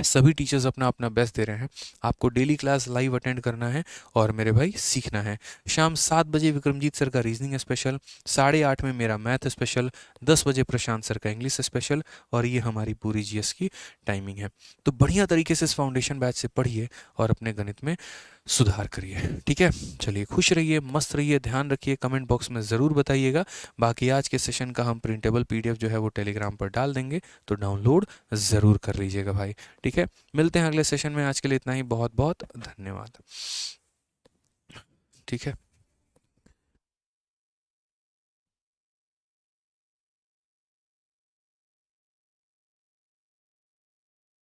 सभी टीचर्स अपना अपना बेस्ट दे रहे हैं। आपको डेली क्लास लाइव अटेंड करना है, और मेरे भाई सीखना है। शाम 7 बजे विक्रमजीत सर का रीजनिंग स्पेशल, 8:30 में मेरा मैथ स्पेशल, 10 बजे प्रशांत सर का इंग्लिश स्पेशल, और ये हमारी पूरी जीएस की टाइमिंग है। तो बढ़िया तरीके से इस फाउंडेशन बैच से पढ़िए और अपने गणित में सुधार करिए। ठीक है। चलिए, खुश रहिए, मस्त रहिए, ध्यान रखिए, कमेंट बॉक्स में ज़रूर बताइएगा। बाकी आज के सेशन का हम प्रिंटेबल पीडीएफ जो है वो टेलीग्राम पर डाल देंगे, तो डाउनलोड ज़रूर कर लीजिएगा भाई। ठीक है। मिलते हैं अगले सेशन में। आज के लिए इतना ही। बहुत बहुत धन्यवाद। ठीक है।